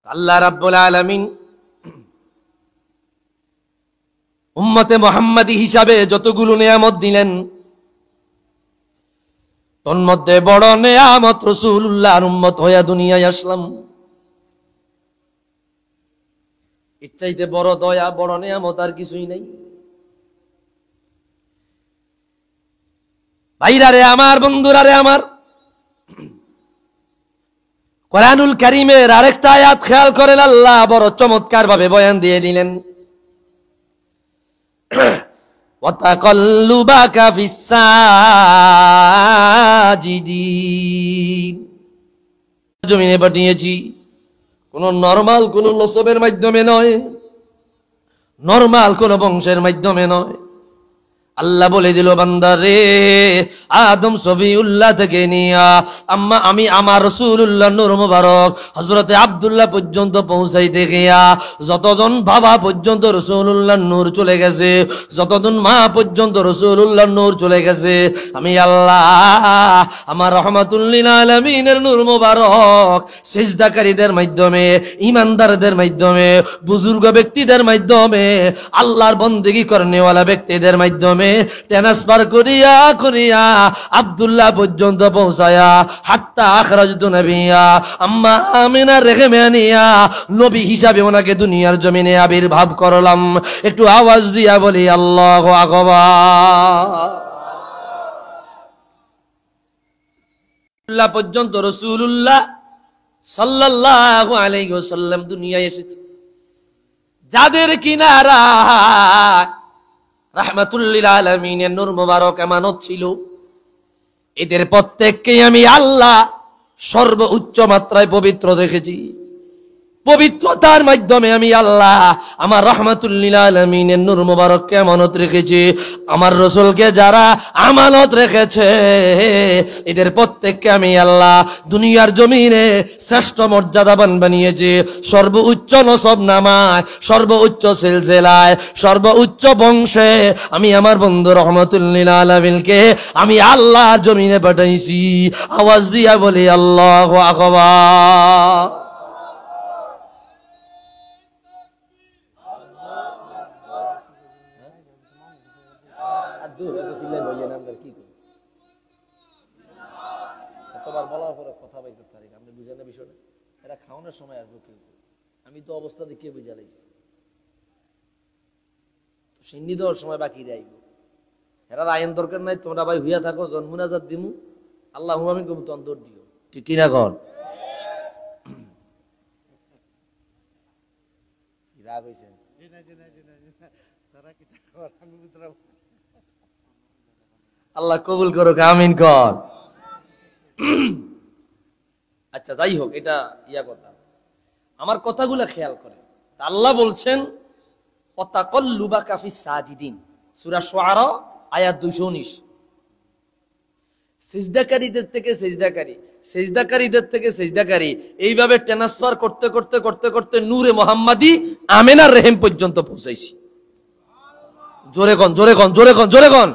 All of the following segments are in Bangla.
আল্লাহ রাব্বুল আলামিন উম্মতে মুহাম্মাদী হিসাবে যতগুলো নিয়ামত দিলেন, তন্মধ্যে বড় নিয়ামত রাসূলুল্লাহর উম্মত হইয়া দুনিয়ায় আসলাম। এর চাইতে বড় দয়া, বড় নিয়ামত আর কিছুই নাই। ভাইরারে আমার, বন্ধুরারে আমার, কোরআনুল কারীমের আরেকটা আয়াত খেয়াল করেন, আল্লাহ বড় চমৎকার ভাবে বয়ান দিয়ে দিলেন। ওয়াতাকাল্লুবাকা ফিস সাজিদিন, জমিনে পাঠিয়েছি কোন নরমাল কোন লসবের মাধ্যমে নয়, নরমাল কোন বংশের মাধ্যমে নয়। আল্লাহ বলে দিল, বান্দা রে, আদম সফিউল্লাহ থেকে নিয়া আমি আমার রাসূলুল্লাহ নূর মুবারক হযরতে আব্দুল্লাহ পর্যন্ত পৌঁছাইতে গিয়া যতজন বাবা পর্যন্ত রাসূলুল্লাহ নূর চলে গেছে, যতজন মা পর্যন্ত রাসূলুল্লাহ নূর চলে গেছে, আমি আল্লাহ আমার রাহমাতুল লিল আলামিনের নূর মুবারক সিজদাকারীদের মাধ্যমে, ঈমানদারদের মাধ্যমে, বুজুর্গ ব্যক্তিদের মাধ্যমে, আল্লাহর বন্দেগী করনেওয়ালা ব্যক্তিদের মাধ্যমে ট্রান্সফার করিয়া করিয়া আব্দুল্লাহ পর্যন্ত পৌঁছায়া হাত্তা আখরাজতু নবিয়া আম্মা আমিনা রেখে মেনিয়া নবী হিসাবে ওনাকে দুনিয়ার জমিনে আবির্ভাব করলাম। একটু আওয়াজ দিয়া বলি আল্লাহু আকবার। পর্যন্ত রাসূলুল্লাহ সাল্লাল্লাহু আলাইহি ওয়াসাল্লাম দুনিয়ায় এসেছে, যাদের কিনারা রাহমাতুল লিল আলামিনের নূর মুবারক আমানত ছিল, এদের প্রত্যেককে আমি আল্লাহ সর্বোচ্চ মাত্রায় পবিত্র দেখেছি। পবিত্রতার মাধ্যমে আমি আল্লাহ আমার রাহমাতুল লিল আলামিনের নূর মুবারককে আমানত রেখেছি। আমার রাসূলকে যারা আমানত রেখেছে, এদের প্রত্যেককে আমি আল্লাহ দুনিয়ার জমিনে শ্রেষ্ঠ মর্যাদাবান বানিয়েছি। সর্বোচ্চ নসব নামায়, সর্বোচ্চ সিলসিলায়, সর্বোচ্চ বংশে আমি আমার বন্ধু রাহমাতুল লিল আলামিনকে আমি আল্লাহর জমিনে পাঠাইছি। আওয়াজ দিয়া বলি আল্লাহু আকবার। আমি তো অবস্থা দেখিয়ে বুঝা লাইছি, সিন্নি দেওয়ার সময় বাকি রাইব। এরা আইন দরকার নাই, তোমরা ভাই হইয়া থাকো, জন্মুনাজাত দিমু, আল্লাহ আমি কবু তন্দর দিও, ঠিক কিনা কর। রাগ হইছে, আল্লাহ কবুল করো, আমিন কর। আচ্ছা যাই হোক, এটা ইয়া কথা, আমার কথাগুলো খেয়াল করে। আল্লাহ বলছেন ওয়াতাকাল্লুবাকা ফিস সাজিদিন, সূরা শুআরা আয়াত 219। সিজদাকারীদের থেকে সিজদাকারী, সিজদাকারীদের থেকে সিজদাকারী, এইভাবে ট্রান্সফার করতে করতে করতে করতে নূরে মুহাম্মাদী আমিনার রহিম পর্যন্ত পৌঁছাইছি। জোরে কোন, জোরে কোন, জোরে কোন, জোরে কোন।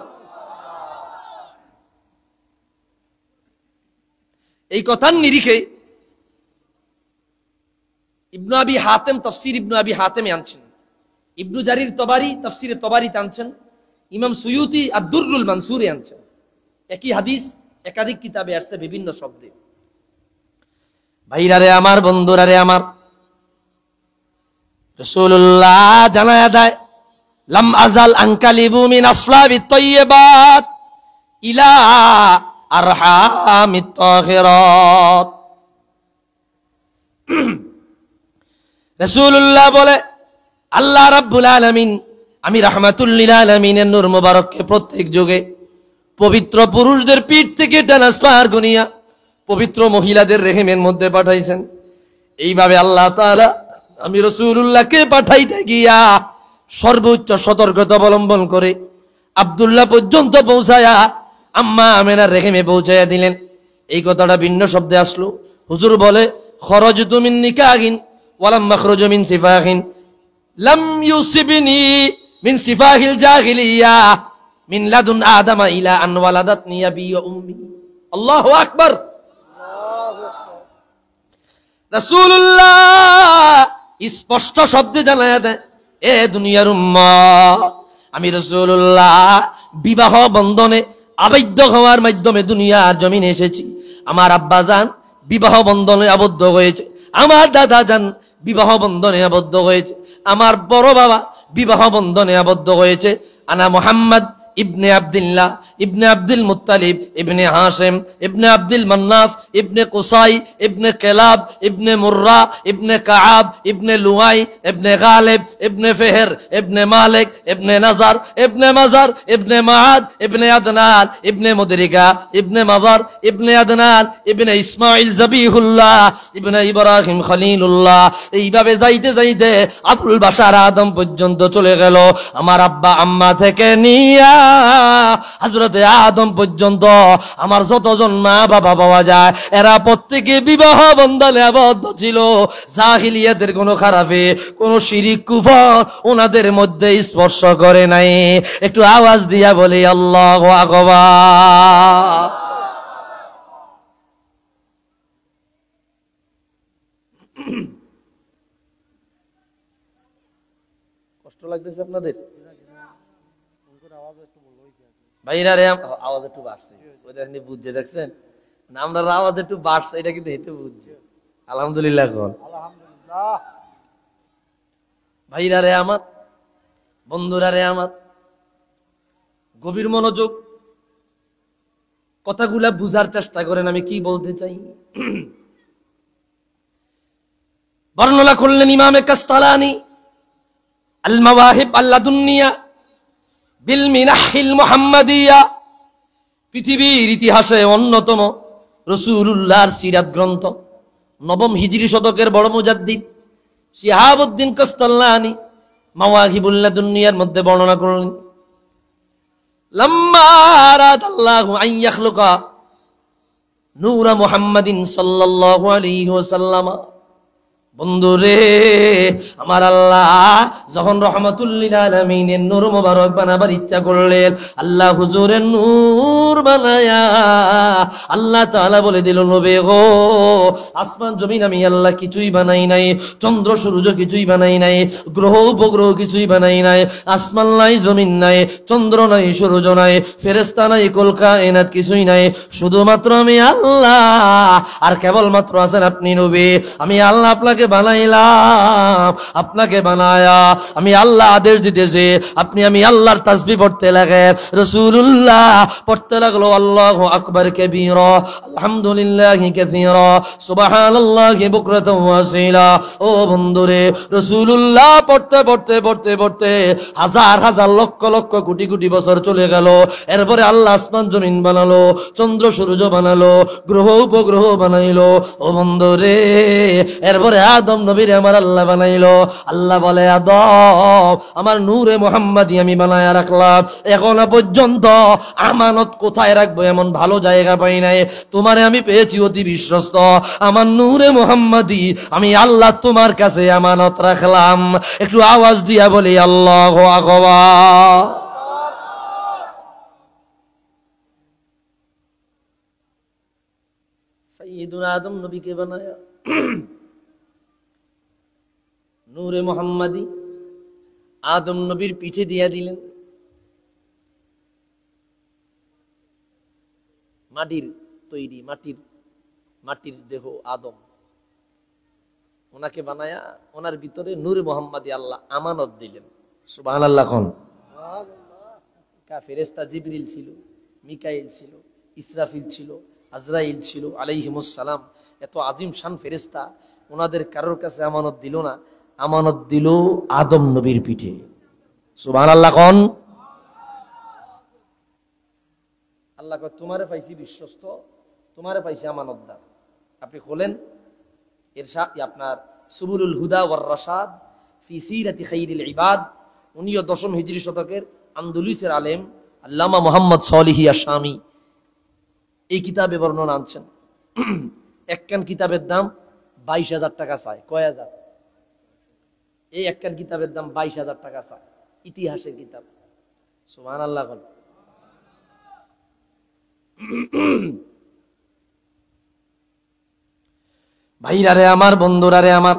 এই কথার নিরিখে ইবনু আবি হাতেম তাফসীর ইবনু আবি হাতেমে আনছেন, ইবনু জারির তবারি তাফসীরে তবারিতে আনছেন, ইমাম সুয়ুতি আদ-দুররুল মানসুরে আনছেন। একই হাদিস একাধিক কিতাবে আসছে বিভিন্ন শব্দে। ভাইরারে আমার, বন্ধুরারে আমার, রাসূলুল্লাহ জানায়া দেয়, লাম আজাল আনকালিবু মিন আসলাবিত তাইয়্যিবাত ইলা আরহামিত তাহিরাত। রাসূলুল্লাহ বলে, আল্লাহ রাব্বুল আলামিন আমি রাহমাতুল লিল আলামিনের নূর মুবারককে প্রত্যেক যুগে পবিত্র পুরুষদের পিঠ থেকে ট্রান্সফার করিয়া পবিত্র মহিলাদের রেহেমের মধ্যে পাঠাইছেন। এইভাবে আল্লাহ তাআলা আমি রাসূলুল্লাহকে পাঠাইতে গিয়া সর্বোচ্চ সতর্কতা অবলম্বন করে আব্দুল্লাহ পর্যন্ত পৌঁছায়া আম্মা আমিনার রেহেমে পৌঁছায়া দিলেন। এই কথাটা ভিন্ন শব্দে আসলো। হুজুর বলে, খরজতু মিন নিকাহিন ওয়ালাম মাখরুজু মিন সিফাহিন লাম ইউসিবনি মিন সিফাহিল জাহিলিয়া মিন লাদুন আদামা ইলা আন ওয়ালাদাতনি আবি ওয়া উম্মি। আল্লাহু আকবার। রাসূলুল্লাহ স্পষ্ট শব্দে জানায়া দেয়, এ দুনিয়ার উম্মত, আমি রাসূলুল্লাহ বিবাহ বন্ধনে আবদ্ধ হওয়ার মাধ্যমে দুনিয়ার জমিনে এসেছি। আমার আব্বা জান বিবাহ বন্ধনে আবদ্ধ হয়েছে, আমার দাদা জান বিবাহ বন্ধনে আবদ্ধ হয়েছে, আমার বড় বাবা বিবাহ বন্ধনে আবদ্ধ হয়েছে। আনা মুহাম্মদ ইবনে আব্দুল্লাহ ইবনে আব্দুল মুত্তালিব ইবনে হাশিম ইবনে আব্দুল মান্নাফ ইবনে কুসাই ইবনে কিলাব ইবনে মুররা ইবনে কাআব ইবনে লুয়াই ইবনে গালিব ইবনে ফিহর ইবনে মালিক ইবনে নাজার ইবনে মাজার ইবনে মাআদ ইবনে আদনান ইবনে মুদরিকা ইবনে মাজার ইবনে আদনান ইবনে ইসমাঈল জবিহুল্লাহ ইবনে ইব্রাহিম খলিলুল্লাহ। এইভাবে যাইতে যাইতে আবুল বাশার আদম পর্যন্ত চলে গেল। আমার আব্বা আম্মা থেকে নিয়া হযরতে আদম পর্যন্ত আমার যতজন মা বাবা পাওয়া যায়, এরা প্রত্যেকে বিবাহ বন্ধনে আবদ্ধ ছিল। জাহিলিয়াতের কোনো খারাপে কোনো শিরিক কুফর ওনাদের মধ্যে স্পর্শ করে নাই। একটু আওয়াজ দিয়া বলি আল্লাহু আকবার। কষ্ট লাগতেছে আপনাদের ভাইরা রে? আওয়াজ একটু বাড়ছে, ওই দেখেন বুঝছে, দেখছেন না? আমরা আওয়াজ একটু বাড়ছে, এটা কিন্তু হেঁটে বুঝছে। আলহামদুলিল্লাহ। ভাইরা রে আমার, বন্ধুরা রে আমার, গভীর মনোযোগ, কথাগুলা বুঝার চেষ্টা করেন আমি কি বলতে চাই। বর্ণনা করলেন ইমামে কাস্তালানি আল মাওয়াহিব আল্লাদুন্নিয়া বিল মিনাহিল মুহাম্মাদিয়া, পৃথিবীর ইতিহাসে অন্যতম রাসূলুল্লাহর সিরাত গ্রন্থ, নবম হিজরি শতকের বড় মুজাদ্দিদ শিহাবুদ্দিন কাস্তালানি মাওয়াহিবুল লাদুন্নিয়ার মধ্যে বর্ণনা করলেন, লাম্মা আরাদাল্লাহু আন ইয়াখলুকা নূরা মুহাম্মাদিন সাল্লাল্লাহু আলাইহি ওয়াসাল্লাম। বন্ধুরে আমার, আল্লাহ যখন রহমাতুল লিল আলামিনের নূর মোবারক বানাবার ইচ্ছা করলেন, আল্লাহ হুজুরের নূর বানায়া আল্লাহ তাআলা বলে দিল, নবী গো, আসমান জমিন আমি আল্লাহ কিছুই বানাই নাই, চন্দ্র সূর্য কিছুই বানাই নাই, গ্রহ উপগ্রহ কিছুই বানাই নাই, আসমান নাই, জমিন নাই, চন্দ্র নাই, সূর্য নাই, ফেরেশতা নাই, কুল কায়নাত কিছুই নাই, শুধুমাত্র আমি আল্লাহ আর কেবলমাত্র আছেন আপনি নবী। আমি আল্লাহ আপনাকে বানাইলাম, আপনাকে বানায়া আমি আল্লাহ আদেশ দিতেছি, আপনি আমি আল্লাহর তাসবিহ পড়তে লাগে। রাসূলুল্লাহ পড়তে লাগলো, আল্লাহু আকবার কাবীরা, আলহামদুলিল্লাহি কাসীরা, সুবহানাল্লাহি বুকরাতাও ওয়া আসীলা। ও বন্ধুরে, রাসূলুল্লাহ পড়তে পড়তে পড়তে পড়তে হাজার হাজার লক্ষ লক্ষ কোটি কোটি বছর চলে গেল। এরপরে আল্লাহ আসমান জমিন বানালো, চন্দ্র সূর্য বানালো, গ্রহ উপগ্রহ বানাইলো। ও বন্ধুরে, এরপরে আদম নবীর আমার আল্লাহ বানাইলো। আল্লাহ বলে, আদম আমার নূরে মুহাম্মাদি আমি বানায়া রাখলাম, এখনো পর্যন্ত আমানত কোথায় রাখবো এমন ভালো জায়গা পাই নাই, তোমারে আমি পেয়েছি অতি বিশ্বস্ত, আমার নূরে মুহাম্মাদি আমি আল্লাহ তোমার কাছে আমানত রাখলাম। একটু আওয়াজ দিয়া বলি আল্লাহু আকবার। সাইয়্যিদুনা আদম নবীকে বানায়া নূরে মুহাম্মাদি আদম নবীর পিঠে দিয়া দিলেন। মাটির তৈরি, মাটির দেহ আদম, ওনাকে বানায়া ওনার ভিতরে নূরে মুহাম্মাদি আল্লাহ আমানত দিলেন। সুবহানাল্লাহ। কোন ফেরেশতা জিবরিল ছিল, মিকাইল ছিল, ইসরাফিল ছিল, আজরাইল ছিল আলাইহিমুস সালাম। এত আজিম শান ফেরেশতা, ওনাদের কারোর কাছে আমানত দিল না, আমানত দিল আদম নবীর পিঠে। সুবহানাল্লাহ। কোন আল্লাহ কয়, তোমারে পাইছি বিশ্বস্ত, তোমারে পাইছি আমানতদার। আপনি খোলেন ইরশাদ, আপনার সুবুলুল হুদা ওয়ার রাশাদ ফি সিরাতি খাইরিল ইবাদ, উনিও দশম হিজরি শতকের আন্দালুসের আলেম আল্লামা মুহাম্মদ সলিহি আশ-শামী এই কিতাবে বর্ণনা আনছেন। একখান কিতাবের দাম 22,000 টাকা চায়। কয় হাজার? এই একখান কিতাবের দাম 22,000 টাকা চায়, ইতিহাসের কিতাব। সুবহানাল্লাহ। ভাইরা রে আমার, বন্ধুরা রে আমার,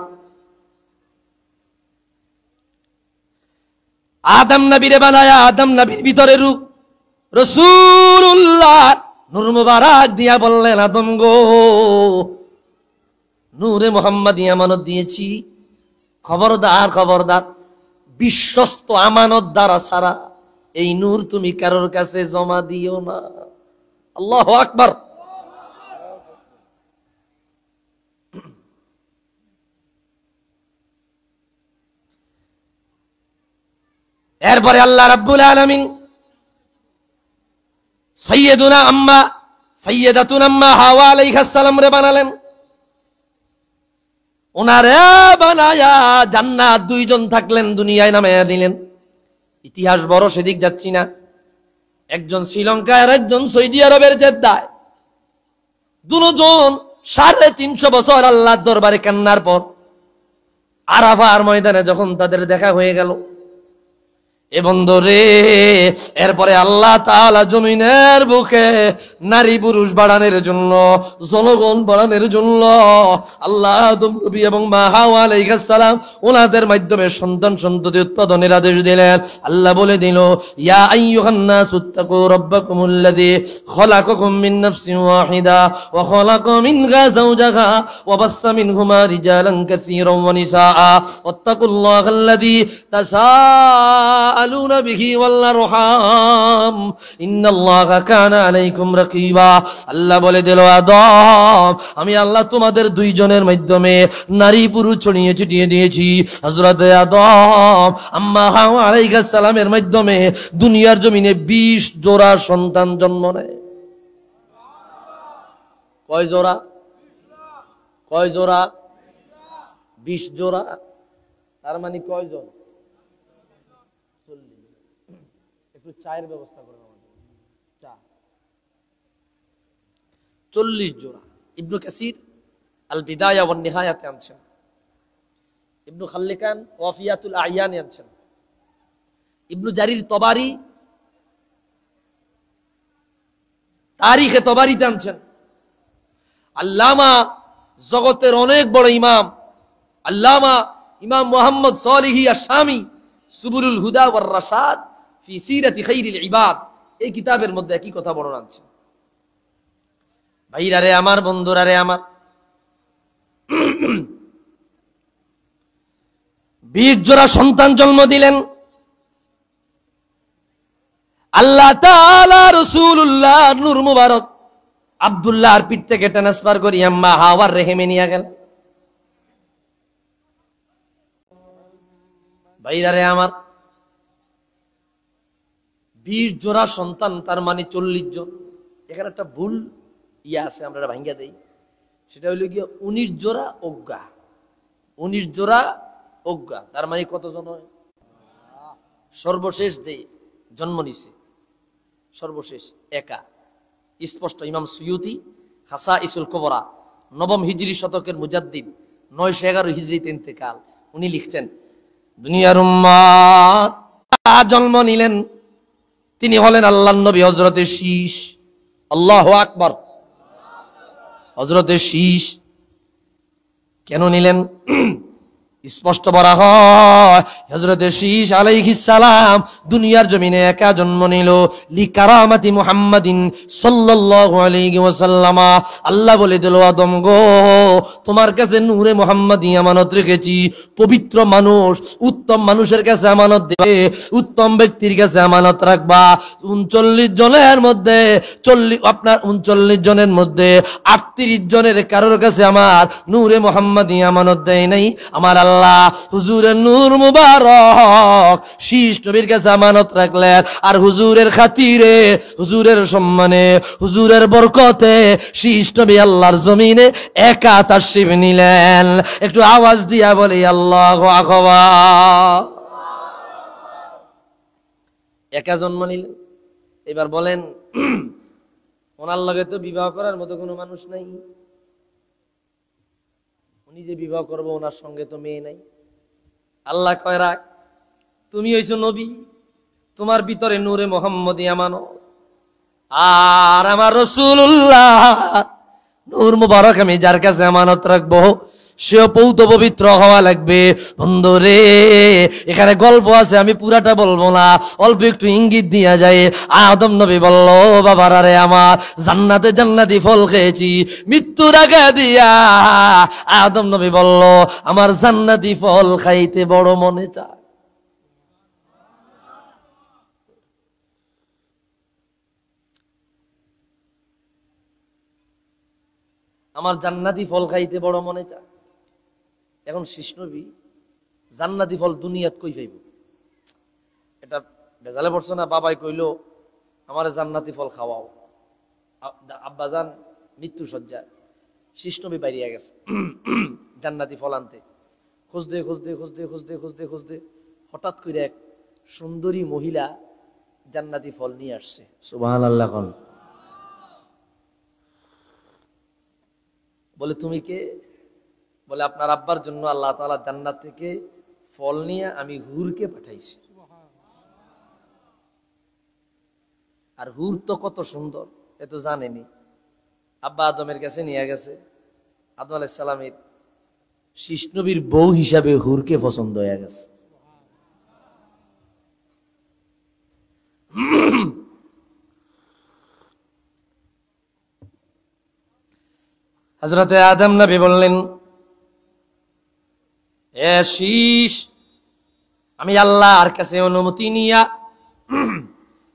আদম নবীরে বানায়া আদম নবীর ভিতরে রূপ রাসূলুল্লাহ নূর মুবারক দিয়া বললেন, আদম গো, নূরে মুহাম্মাদি আমানত দিয়েছি, খবরদার খবরদার, বিশ্বস্ত আমানত দ্বারা ছাড়া এই নূর তুমি কারোর কাছে জমা দিও না। আল্লাহু আকবার। এরপরে আল্লাহ রাব্বুল আলামিন সাইয়্যিদাতুনা আম্মা হাওয়া আলাইহিস সালাম রে বানালেন। ওনারে বানায়া জান্নাত দুইজন থাকলেন, দুনিয়ায় নামায়া দিলেন। ইতিহাস বড়, সেদিক যাচ্ছি না। একজন শ্রীলঙ্কায় আর একজন সৌদি আরবের জেদ্দায়। দুজন 350 বছর আল্লাহর দরবারে কান্নার পর আরাফার ময়দানে যখন তাদের দেখা হয়ে গেল, এ বন্ধুরে, এরপরে আল্লাহ তাআলা জমিনের বুকে নারী পুরুষ বাড়ানোর জন্য, জনগণ বাড়ানোর জন্য আল্লাহ আদম নবী এবং মা হাওয়া আলাইহিস সালাম ওনাদের মাধ্যমে সন্তান সন্ততি উৎপাদনের আদেশ দিলেন। আল্লাহ বলে দিল, ইয়া আইয়ুহান নাসুত্তাকু রাব্বাকুমুল্লাযী খলাকাকুম মিন নাফসিন ওয়াহিদা ওয়া খলাকা মিনহা যাওজাহা ওয়া বাসসা মিনহুমা রিজালান কাসীরান ওয়া নিসাআ ওয়াত্তাকুল্লাহাল্লাযী তাসাআলুনা বিহি ওয়াল আরহাম ইন্নাল্লাহা কানা আলাইকুম রাকিবা। আল্লাহ বলে দিল, আদম, আমি আল্লাহ তোমাদের দুইজনের মাধ্যমে নারী পুরুষ ছড়িয়ে ছিটিয়ে দিয়েছি। হযরত আদম আম্মা হাওয়া আলাইহিস সালামের মাধ্যমে দুনিয়ার জমিনে 20 জোড়া সন্তান জন্ম নেয়। কয় জোড়া? কয় জোড়া? 20 জোড়া। তার মানে কয় জন? 40। একটু চায়ের ব্যবস্থা করেন আমাদের, চা। 40 জোড়া। ইবনে কাসির আল বিদায়া ওয়ান নিহায়াতে আনছেন, ইবনে খাল্লিকান ওয়াফিয়াতুল আয়ানে আনছেন, ইবনে জারির তবারি তারিখে তবারিতে আনছেন। আল্লামা জগতের অনেক বড় ইমাম আল্লামা ইমাম মুহাম্মদ সালিহি আশ-শামি সুবুলুল হুদা ওয়ার রাশাদ ফি সিরাতি খাইরিল ইবাদ এই কিতাবের মধ্যে একই কথা বর্ণনা আনছেন। ভাইরা রে আমার, বন্ধুরা রে আমার, 20 জোড়া সন্তান জন্ম দিলেন আল্লাহ তাআলা। রাসূলুল্লাহ নূর মুবারক আব্দুল্লাহর পিঠ থেকে ট্রান্সফার করি আম্মা হাওয়ার রেহেমে নিয়ে গেল। ভাইরা রে আমার, 20 জোড়া সন্তান, তার মানে 40 জন। এখানে একটা ভুল আছে, আমরা ভাঙ্গা দেই। সেটা হইল গিয়ে 19 জোড়া অজ্ঞা। 19 জোড়া অজ্ঞা, তার মানে কতজন হয়? সর্বশেষ যে জন্ম নিছে, সর্বশেষ একা, স্পষ্ট। ইমাম সুয়ুতি হাসাইসুল কুবরা 9ম হিজরি শতকের মুজাদ্দিদ, 911 হিজরিতে ইন্তেকাল। উনি লিখছেন, দুনিয়ার উম্মাত জন্ম নিলেন, তিনি হলেন আল্লাহর নবী হযরতে শীশ। আল্লাহু আকবার। হযরতে শীশ কেন নিলেন? স্পষ্ট বলা হয়, হযরতে শীশ আলাইহিস সালাম দুনিয়ার জমিনে একা জন্ম নিল লিকারামাতি মুহাম্মাদিন সাল্লাল্লাহু আলাইহি ওয়াসাল্লাম। আল্লাহ বলে দিল, আদম গো, তোমার কাছে নূরে মুহাম্মাদি আমানত রেখেছি। পবিত্র মানুষ, উত্তম মানুষের কাছে আমানত দেবে, উত্তম ব্যক্তির কাছে আমানত রাখবা। 39 জনের মধ্যে 39 জনের মধ্যে 38 জনের কারোর কাছে আমার নূরে মুহাম্মাদি আমানত দেয় নাই। আমার আল্লাহ হুজুরের নূর মুবারক শীষ নবীর কাছে আমানত রাখলেন। আর হুজুরের খাতিরে, হুজুরের সম্মানে, হুজুরের বরকতে শীষ নবী আল্লাহর জমিনে একা তাশরিফ নিলেন। একটু আওয়াজ দিয়া বলি আল্লাহু আকবার। একা জন্ম নিলেন। এবার বলেন, ওনার লগে তো বিবাহ করার মতো কোনো মানুষ নাই। উনি যে বিবাহ করবো, ওনার সঙ্গে তো মেয়ে নাই। আল্লাহ কয়, রাখ, তুমি হইছো নবী, তোমার ভিতরে নূরে মুহাম্মদি আমানত, আর আমার রাসূলুল্লাহ নূর মুবারক আমি যার কাছে আমানত রাখবো, সেও পৌত পবিত্র হওয়া লাগবে। বন্ধুরে, এখানে গল্প আছে, আমি পুরাটা বলবো না, অল্প একটু ইঙ্গিত দিয়া যায়। আদম নবী বলল, বাবারা রে আমার, জান্নাতে জান্নাতি ফল খেয়েছি, মৃত্যুর আগে দিয়া আদম নবী বলল, আমার জান্নাতি ফল খাইতে বড় মনে চায়। আমার জান্নাতি ফল খাইতে বড় মনে চায়। এখন শিশ নবী জান্নাতি ফল দুনিয়াত কই পাইব? এটা ভেজালে পড়ছে না? বাবাই কইলো আমার জান্নাতি ফল খাওয়াও। আব্বাজান মৃত্যু সজ্জায়, শিশ নবী বাইরিয়া গেছে জান্নাতি ফল আনতে। খুঁজতে খুঁজতে খুঁজতে খুঁজতে খুঁজতে খুঁজতে হঠাৎ করে এক সুন্দরী মহিলা জান্নাতি ফল নিয়ে আসছে। সুবহানাল্লাহ। কোন বলে, তুমি কে? বলে, আপনার আব্বার জন্য আল্লাহ তাআলা জান্নাত থেকে ফল নিয়ে আমি হুরকে পাঠাইছি। আর হুর তো কত সুন্দর এ তো জানেনি। আব্বা আদমের কাছে নিয়ে গেছে। আদম আলাইহিস সালামের শিশ নবীর বউ হিসাবে হুরকে পছন্দ হয়ে গেছে। হযরতে আদম নবী বললেন, এ শীষ, আমি আল্লাহর কাছে অনুমতি নিয়া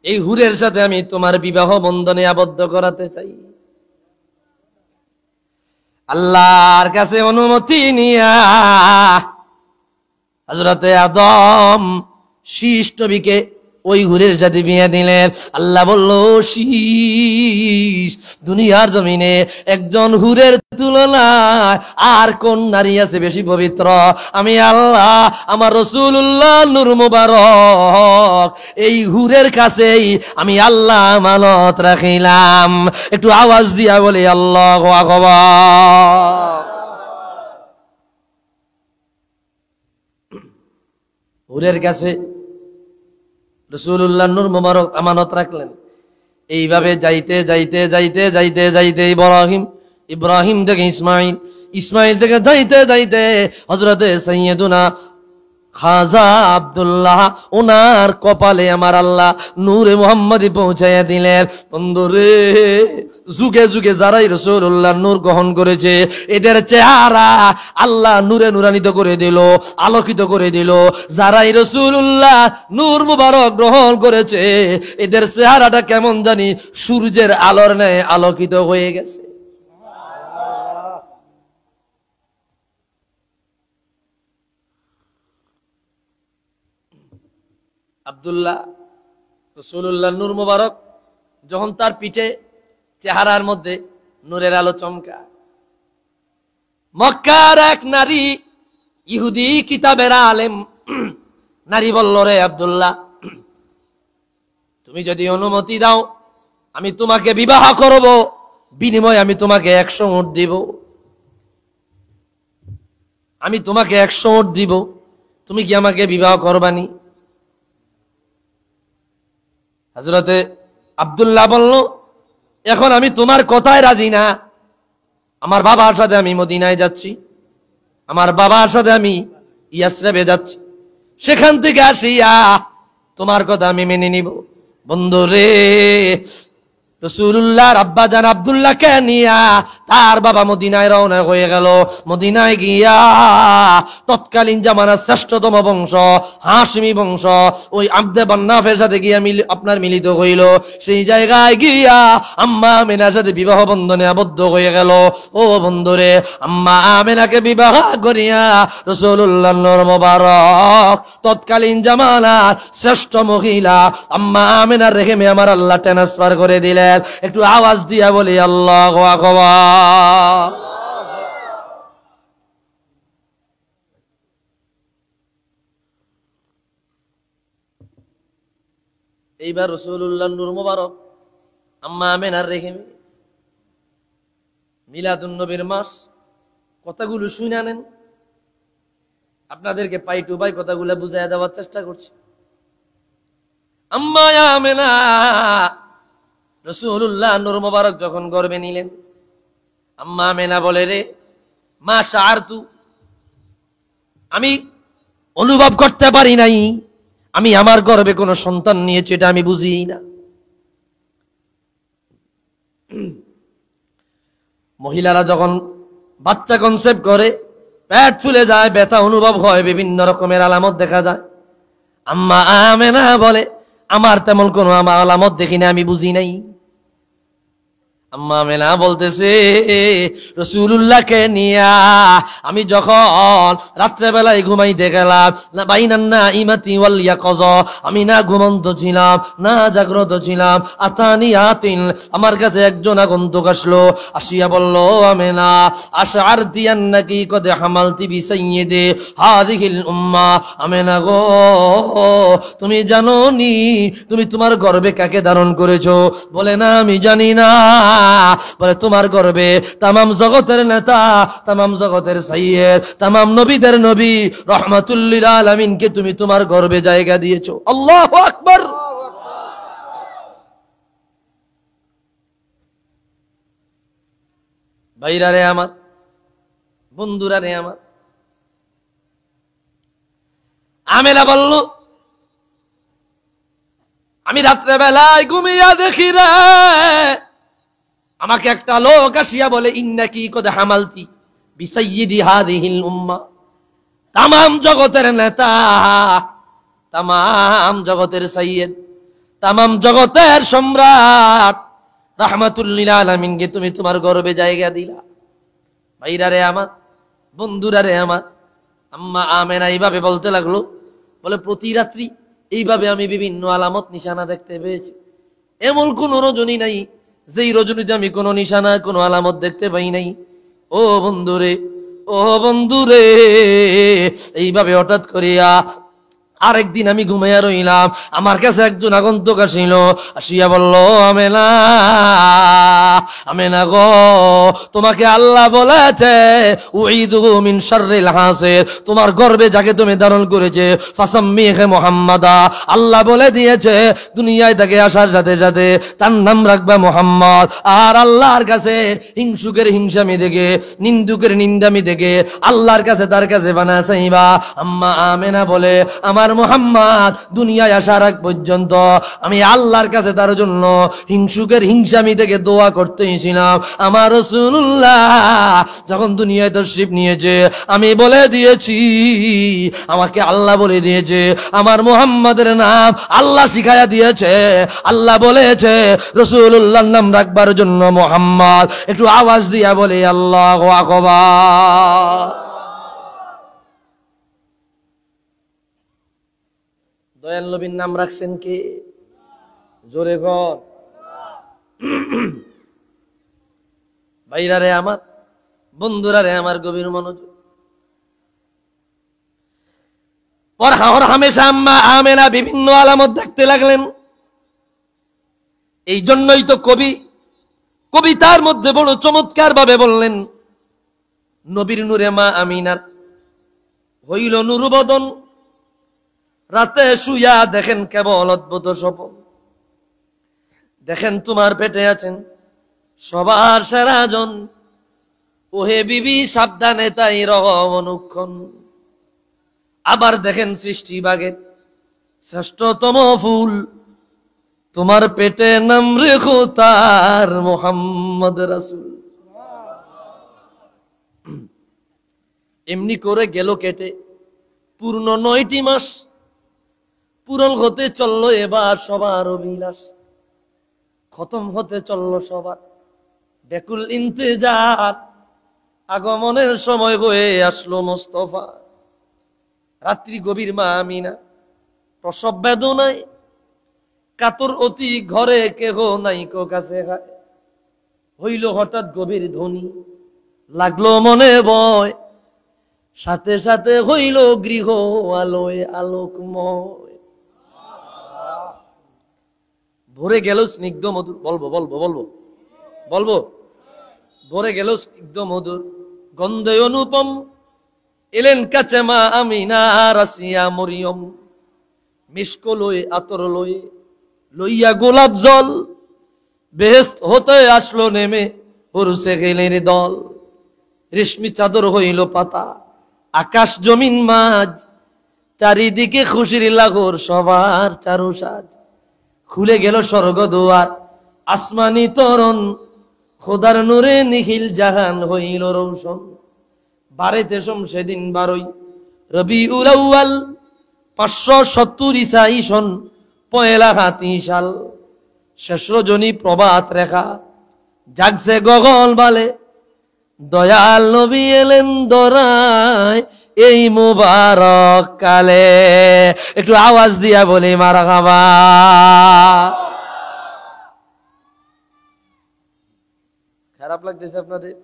এই হুরের সাথে আমি তোমার বিবাহ বন্ধনে আবদ্ধ করাতে চাই। আল্লাহর কাছে অনুমতি নিয়া হযরতে আদম শীষ নবীকে ওই হুরের সাথে বিয়ে দিলেন। আল্লাহ বলল, শীষ, দুনিয়ার জমিনে একজন হুরের তুলনায় আর কোন নারী আছে বেশি পবিত্র? আমি আল্লাহ আমার রাসূলুল্লাহ নূর মুবারক এই হুরের কাছেই আমি আল্লাহ আমানত রাখিলাম। একটু আওয়াজ দিয়া বলি আল্লাহু আকবার। হুরের কাছে রাসূলুল্লাহ নূর মুবারক আমানত রাখলেন। এইভাবে যাইতে যাইতে যাইতে যাইতে যাইতে ইব্রাহিম থেকে ইসমাইল থেকে যাইতে যাইতে হযরতে সাইয়্যিদুনা খাজা আব্দুল্লাহ, ওনার কপালে আমার আল্লাহ নূরে মুহাম্মদী পৌঁছাইয়া দিলেন। বন্ধুরে, যুগে যুগে যারাই রাসূলুল্লাহ নূর গ্রহণ করেছে, এদের চেহারা আল্লাহ নূরে নূরান্বিত করে দিল, আলোকিত করে দিল। যারাই রাসূলুল্লাহ নূর মুবারক গ্রহণ করেছে, এদের চেহারাটা কেমন জানি সূর্যের আলোর ন্যায় আলোকিত হয়ে গেছে। আব্দুল্লাহ, রাসূলুল্লাহ নূর মুবারক যখন তার পিঠে চেহারার মধ্যে নূরের আলো চমকা, মক্কার এক নারী, ইহুদি কিতাবের আলেম নারী বলল, রে আব্দুল্লাহ, তুমি যদি অনুমতি দাও আমি তোমাকে বিবাহ করব, বিনিময়ে আমি তোমাকে 100 উট দিব। আমি তোমাকে 100 উট দিব, তুমি কি আমাকে বিবাহ করবানি? হযরতে আব্দুল্লাহ বলল, এখন আমি তোমার কথায় রাজি না। আমার বাবার সাথে আমি মদিনায় যাচ্ছি, আমার বাবার সাথে আমি ইয়াসরিবে যাচ্ছি, সেখান থেকে আসিয়া তোমার কথা আমি মেনে নিব। বন্ধুরে, রাসূলুল্লাহর আব্বা জান আব্দুল্লাহকে নিয়া তার বাবা মদিনায় রওনা হয়ে গেল। মদিনায় গিয়া তৎকালীন জামানার শ্রেষ্ঠতম বংশ হাশমি বংশ ওই আব্দে বান্নাফের সাথে গিয়া আপনার মিলিত হইল। সেই জায়গায় গিয়া আম্মা আমেনার সাথে বিবাহ বন্ধনে আবদ্ধ হয়ে গেল। ও বন্ধুরে, আম্মা আমেনাকে বিবাহ করিয়া রাসূলুল্লাহর নূর মুবারক তৎকালীন জামানার শ্রেষ্ঠ মহিলা আম্মা আমেনার রেহেমে আমার আল্লাহ ট্রান্সফার করে দিলেন। একটু আওয়াজ দিয়া বলি আল্লাহু আকবার। এইবার রাসূলুল্লাহ নূর মুবারক আম্মা আমেনার রেহেমে মিলাদুন নবীর মাস, কথাগুলো শুনে নেন, আপনাদেরকে পাই টু পাই কথাগুলো বুঝাইয়া দেওয়ার চেষ্টা করছি। আম্মা আমেনা রাসূলুল্লাহ নূর মুবারক যখন গর্ভে নিলেন, আম্মা আমেনা বলে, রে মা শাআরতু আমি অনুভব করতে পারি নাই আমি আমার গর্ভে কোনো সন্তান নিয়েছি, এটা আমি বুঝি না। মহিলারা যখন বাচ্চা কনসেপ্ট করে পেট ফুলে যায়, ব্যথা অনুভব হয়, বিভিন্ন রকমের আলামত দেখা যায়। আম্মা আমেনা বলে আমার তেমন কোনো আলামত দেখি না, আমি বুঝি নাই। আম্মা আমেনা বলতেছে রাসূলুল্লাহকে নিয়া আমি যখন রাত্রে বেলায় ঘুমাইতে গেলাম, না বাইনান্না ইমাতি ওয়াল ইয়াকাযা, আমি না ঘুমন্ত ছিলাম না জাগ্রত ছিলাম। আতানি আতিন, আমার কাছে একজন আগন্তুক আসলো, আসিয়া বলল আমেনা আশআরতি আন্নাকি কদ হামালতি বিসাইয়্যিদি হাযিহিল উম্মাহ। আমেনা গো, তুমি জানো নি তুমি তোমার গর্ভে কাকে ধারণ করেছো? বলে না আমি জানি না। বলে তোমার গর্ভে তামাম জগতের নেতা, তামাম জগতের সাইয়্যিদ, তামাম নবীদের নবী রাহমাতুল লিল আলামিনকে তুমি তোমার গর্ভে জায়গা দিয়েছো। আল্লাহু আকবার। ভাইরা রে আমার, বন্ধুরা রে আমার, আমেনা বলল আমি রাত্রে বেলায় ঘুমিয়া দেখি রে আমাকে একটা লোক আসিয়া বলে ইন্নাকি কদ হামালতি বিসাইয়্যিদি হাযিহিল উম্মাহ, তামাম জগতের নেতা, তামাম জগতের সাইয়্যিদ, তামাম জগতের সম্রাট রাহমাতুল লিল আলামিনকে তুমি তোমার গর্ভে জায়গা দিলা। ভাইরা রে আমার, বন্ধুরা রে আমার, আম্মা আমেনা এইভাবে বলতে লাগলো। বলে প্রতি রাত্রি এইভাবে আমি বিভিন্ন আলামত নিশানা দেখতে পেয়েছি। এমন কোন রজনী নাই যেই রজনীতে আমি কোনো নিশানা কোনো আলামত দেখতে পাই নাই। ও বন্ধুরে, ও বন্ধুরে, এইভাবে হঠাৎ করিয়া আরেকদিন আমি ঘুমাইয়া রইলাম, আমার কাছে একজন আগন্তুক আসিল, আসিয়া বলল আমেনা, আমেনা গো, তোমাকে আল্লাহ বলেছে উইদু মিন শাররিল হাসির, তোমার গর্ভে যাকে তুমি ধারণ করেছে ফাসাম্মিহে মুহাম্মাদা, আল্লাহ বলে দিয়েছে দুনিয়ায় তাকে আসার সাথে সাথে তার নাম রাখবা মুহাম্মদ। আর আল্লাহর কাছে হিংসুকের হিংসামি দেখে, নিন্দুকের নিন্দামি দেখে আল্লাহর কাছে তার কাছে বানা চাইবা। আম্মা আমেনা বলে আমার মুহাম্মদ দুনিয়ায় আসার আগ পর্যন্ত আমি আল্লাহর কাছে তার জন্য হিংসুকের হিংসামি থেকে দোয়া করতেছিলাম। আমার রাসূলুল্লাহ যখন দুনিয়ায় তাশরীফ নিয়েছে আমি বলে দিয়েছি, আমাকে আল্লাহ বলে দিয়েছে, আমার মুহাম্মাদের নাম আল্লাহ শিখায়া দিয়েছে। আল্লাহ বলেছে রাসূলুল্লাহর নাম রাখবার জন্য মুহাম্মদ। একটু আওয়াজ দিয়া বলে আল্লাহু আকবার। দয়াল নবীর নাম রাখছেন কে? জোরে কর। ভাইরা রে আমার, বন্ধুরা রে আমার, গভীর মনোযোগ। পর হামেশা আম্মা আমেনা বিভিন্ন আলামত দেখতে লাগলেন। এই জন্যই তো কবিতার মধ্যে বড় চমৎকার ভাবে বললেন, নবীর নূরে মা আমিনার হইল নূরবদন, রাতে শুয়া দেখেন কেবল অদ্ভুত স্বপ্ন, দেখেন তোমার পেটে আছেন সবার সেরা জন, ওহে বিবি সাবধানে তাই রহম অনুক্ষণ। আবার দেখেন সৃষ্টি বাগের শ্রেষ্ঠতম ফুল, তোমার পেটে নাম রেখো তার মুহাম্মদ রাসূল। এমনি করে গেল কেটে পূর্ণ 9টি মাস, পূরণ হতে চললো এবার সবার অভিলাষ, খতম হতে চললো সবার ব্যাকুল ইন্তেজার, আগমনের সময় হয়ে আসলো মোস্তফা। রাত্রি গভীর মা আমিনা প্রসব বেদনায় কাতর অতি, ঘরে কেহ নাই কো কাছে খায়, হইল হঠাৎ গভীর ধ্বনি, লাগলো মনে ভয়, সাথে সাথে হইল গৃহ আলোয় আলোকময়। ভরে গেল স্নিগ্ধ মধুর, বলবো বলবো বলবো বলবো ভরে গেল স্নিগ্ধ মধুর গন্ধে অনুপম, এলেন কাছে মা আমিনা রাসিয়া মরিয়ম, মিষ্ক লয়ে আতর লয়ে লইয়া গোলাপ জল, বেহেশত হতে আসলো নেমে হরুসে গেলের দল, রেশমি চাদর হইল পাতা, আকাশ জমিন মাঝ, চারিদিকে খুশির লাগর, সবার চারু সাজ। খুলে গেল স্বর্গ দুয়ার, আসমানি তরণ, খোদার নূরে নিখিল জাহান হইল রৌশন। বারেতে সেদিন 12 রবিউল আউয়াল, 570 ঈসাই সন, পয়লা হাতি সাল। শেষ রজনী প্রভাত রেখা, জাগছে গগন বালে, দয়াল নবী এলেন দরায় এই মুবারক কালে। একটু আওয়াজ দিয়া বলি মারহাবা। খারাপ লাগতেছে আপনাদের?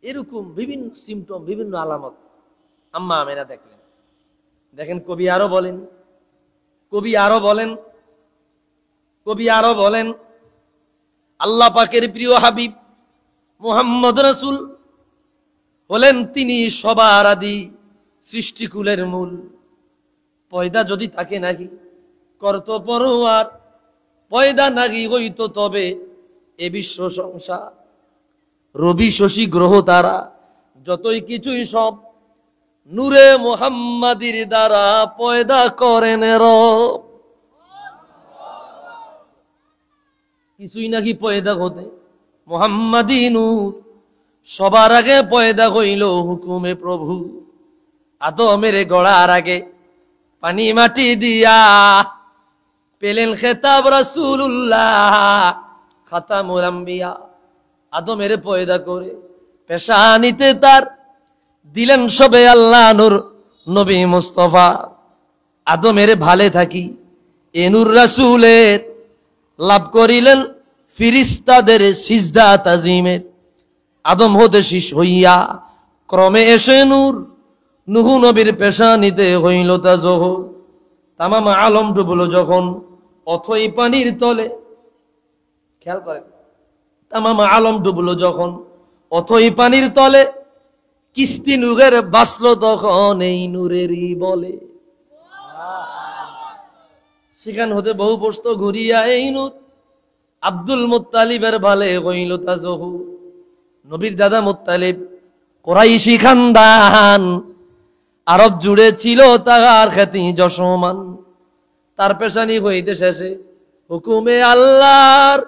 এরকম বিভিন্ন সিমটম, বিভিন্ন আলামত আম্মা আমেনা দেখলেন। দেখেন কবি আরো বলেন আল্লাহ পাকের প্রিয় হাবিব মুহাম্মদ রাসূল হলেন তিনি সবার আদি, সৃষ্টিকুলের মূল। পয়দা যদি থাকে নাকি করত পরোয়ার, পয়দা নাকি হইতো তবে এ বিশ্ব সংসার। রবি শশী গ্রহ তারা যতই কিছুই সব, নূরে মুহাম্মাদির দ্বারা পয়দা করেন রব। কিছুই নাকি পয়দা হতে মুহাম্মাদি নূর, সবার আগে পয়দা হইল হুকুমে প্রভু। আদমের গড়ার আগে পানি মাটি দিয়া পেলেন খেতাব রাসূলুল্লাহ খাতামুল আম্বিয়া। আদমের পয়দা করে পেশানিতে তার দিলেন সবে আল্লাহ নূর নবী মুস্তাফা। আদমের ভালে থাকি এ নূর রাসূলের, লাভ করিলেন ফিরিস্তাদের সিজদা তাজিমের। আদম হতে শীষ হইয়া ক্রমে এসে নূর, নূহ নবীর পেশানিতে হইল তা জোহর। তামাম আলম ডুবল যখন অথই পানির তলে, খেয়াল করেন, তামাম আলম ডুবল যখন অথই পানির তলে, কিস্তি নূরের বাসল তখন এই নূরেরই বলে। সেখান হতে বহু বস্ত ঘুরিয়া এই নূর, আব্দুল মুত্তালিবের ভালে হইল তা জহু। নবীর দাদা মুত্তালিব কুরাইশি খানদান, আরব জুড়ে ছিল তার খ্যাতি যশমান। তার পেশানি হইতে শেষে হুকুমে আল্লাহর,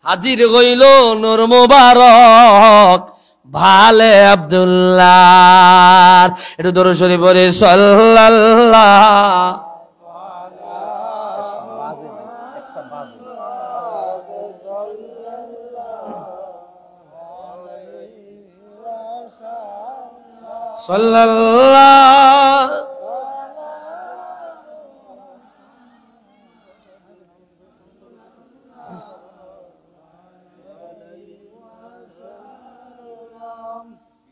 হাজির হইল নূর মুবারক ভালে আব্দুল্লাহ। একটু দরুদ শরীফ পড়ে সাল্লাল্লাহু সাল্লাল্লাহু।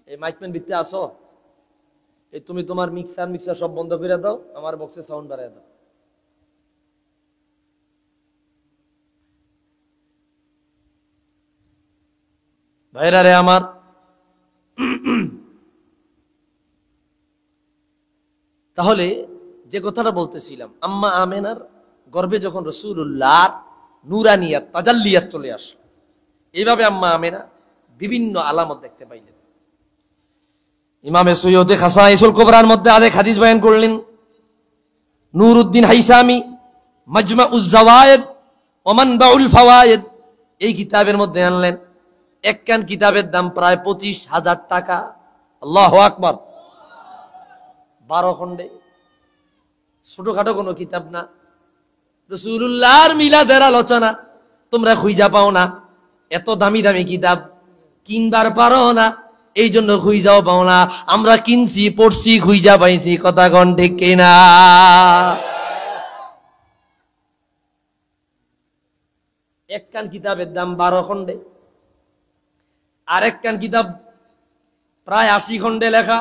এই মাইকম্যান ভিতরে আসো, এই তুমি তোমার মিক্সার সব বন্ধ করে দাও, আমার বক্সে সাউন্ড বাড়ায় দাও। ভাইরা রে আমার, তাহলে যে কথাটা বলতেছিলাম, আম্মা আমেনার গর্ভে যখন রাসূলুল্লাহ নূরানিয়াত তাজাল্লিয়াত চলে আসলো, এইভাবে আম্মা আমেনা বিভিন্ন আলামত দেখতে পাইলেন। ইমামে সৈয়দে খাসাইসুল কুবরার মধ্যে আরেক হাদিস বয়ান করলেন। নূরউদ্দিন হাইসামি মাজমাউজ জাওয়ায়েদ ওয়া মানবাউল ফাওয়ায়েদ এই কিতাবের মধ্যে আনলেন। একখান কিতাবের দাম প্রায় 25,000 টাকা। আল্লাহু আকবার। 12 খণ্ডে, ছোটখাটো কোনো কিতাব না। রাসূলুল্লাহর মিলাদের আলোচনা তোমরা খুঁজা পাও না, এত দামি দামি কিতাব কিনবার পারো না, এই জন্য খুঁজাও পাও না। আমরা কিনছি, পড়ছি, খুঁজা পাইছি, কথা কোন ঠিক কিনা? একখান কিতাবের দাম 12 খণ্ডে, আর একখান কিতাব প্রায় 80 খণ্ডে লেখা।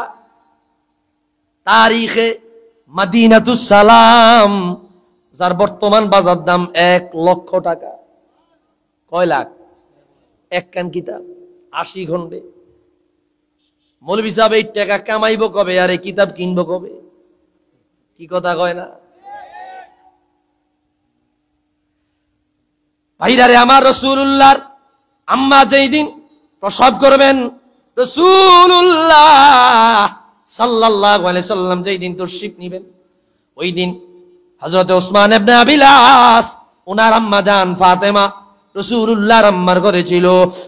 তারিখে মাদিনাতুস সালাম, যার বর্তমান বাজার দাম 1 লক্ষ টাকা। কয় লাখ? একখান কিতাব 80 খণ্ডে। মৌলভী সাহেব এই টাকা কামাইব কবে আর এই কিতাব কিনবো কবে? কি কথা কয় না? ভাইরারে আমার, রাসূলুল্লাহর আম্মা যেই দিন প্রসব করবেন, রাসূলুল্লাহ সাল্লাল্লাহু আলাইহি সাল্লাম যেই দিন তশরিফ নিবেন, ওই দিন হযরত ওসমান ইবনে আবিল আস ওনার আম্মা জান ফাতেমা রাসূলুল্লাহর আম্মার ঘরে ছিল,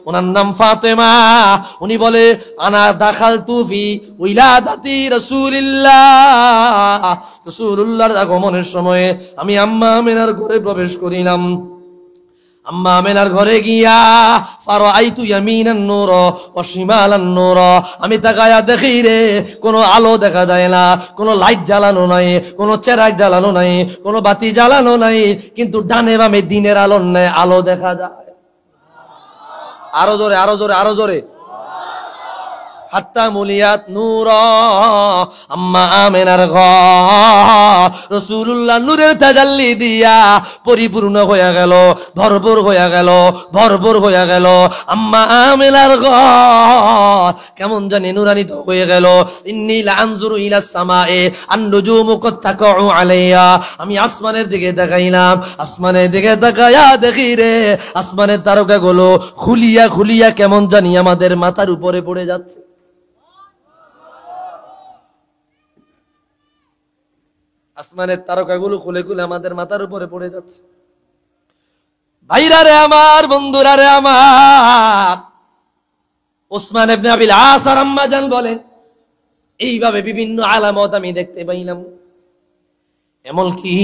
ওনার নাম ফাতেমা। উনি বলে আনা দাখালতু ফি উইলাদাতি রাসূলিল্লাহ, রাসূলুল্লাহর আগমনের সময়ে আমি আম্মা আমিনার ঘরে প্রবেশ করিলাম। আম্মা আমিনার ঘরে গিয়া ফারাআইতু ইয়ামিনান নূর ওয়া শিমালান নূর, আমি তাকায়া দেখি রে কোনো আলো দেখা যায় না, কোনো লাইট জ্বালানো নাই, কোনো চেরাগ জ্বালানো নাই, কোনো বাতি জ্বালানো নাই, কিন্তু ডানে বামে দিনের আলো নাই, আলো দেখা যায়। আরো জোরে, আরো জোরে, আরো জোরে। হাত্তা মুলিয়াত নূরা, আম্মা আমিনার ঘর রাসূলুল্লাহ নূরের তাজাল্লি দিয়া পরিপূর্ণ হয়ে গেল, ভরপুর হয়ে গেল, ভরপুর হয়ে গেল। আম্মা আমিনার ঘর কেমন জানি নূরান্বিত হয়ে গেল। ইন্নী লাআনজুরু ইলাস সামায়ে আন-নুজুমু কদ তাকাউ আলাইয়া, আমি আসমানের দিকে তাকাইলাম, আসমানের দিকে তাকায়া দেখি রে আসমানের তারকাগুলো খুলিয়া খুলিয়া কেমন জানি আমাদের মাথার উপরে পড়ে যাচ্ছে। আসমানের তারকাগুলো খুলে খুলে আমাদের মাথার উপরে পড়ে যাচ্ছে। ভাইরা রে আমার, বন্ধুরা রে আমার, ওসমান ইবনে আবিল আস আর আম্মা জান বলেন এইভাবে বিভিন্ন আলামত আমি দেখতে পাইলাম। এমনকি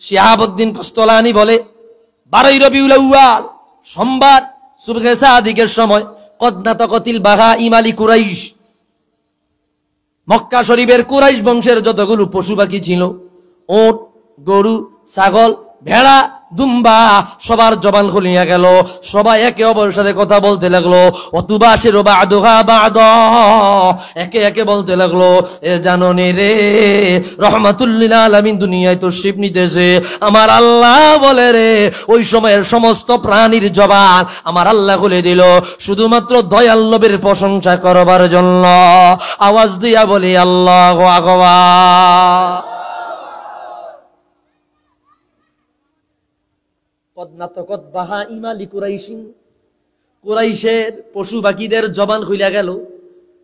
শিহাবুদ্দিন কস্তলানি বলে 12 রবিউল আউয়াল সোমবার সুবহে সাদিকের সময় কদ নাতাকাতিল বাহাইম আলি কুরাইশ, মক্কা শরীফের কুরাইশ বংশের যতগুলো পশু পাখি ছিল, ওট, গরু, ছাগল, ভেড়া, দুম্বা, সবার জবান খুলিয়া গেল। সবাই একে অপরের সাথে কথা বলতে লাগলো। অতুবাশিরু বা'দুহা বা'দা, একে একে বলতে লাগলো এ জাননি রে রাহমাতুল লিল আলামিন দুনিয়ায় তশরিফ নিতেছে। আমার আল্লাহ বলে রে ওই সময়ের সমস্ত প্রাণীর জবান আমার আল্লাহ খুলে দিল শুধুমাত্র দয়াল নবীর প্রশংসা করবার জন্য। আওয়াজ দিয়া বলি আল্লাহু আকবার। কুরাইশের পশু পাখিদের জবান খুইলা গেল,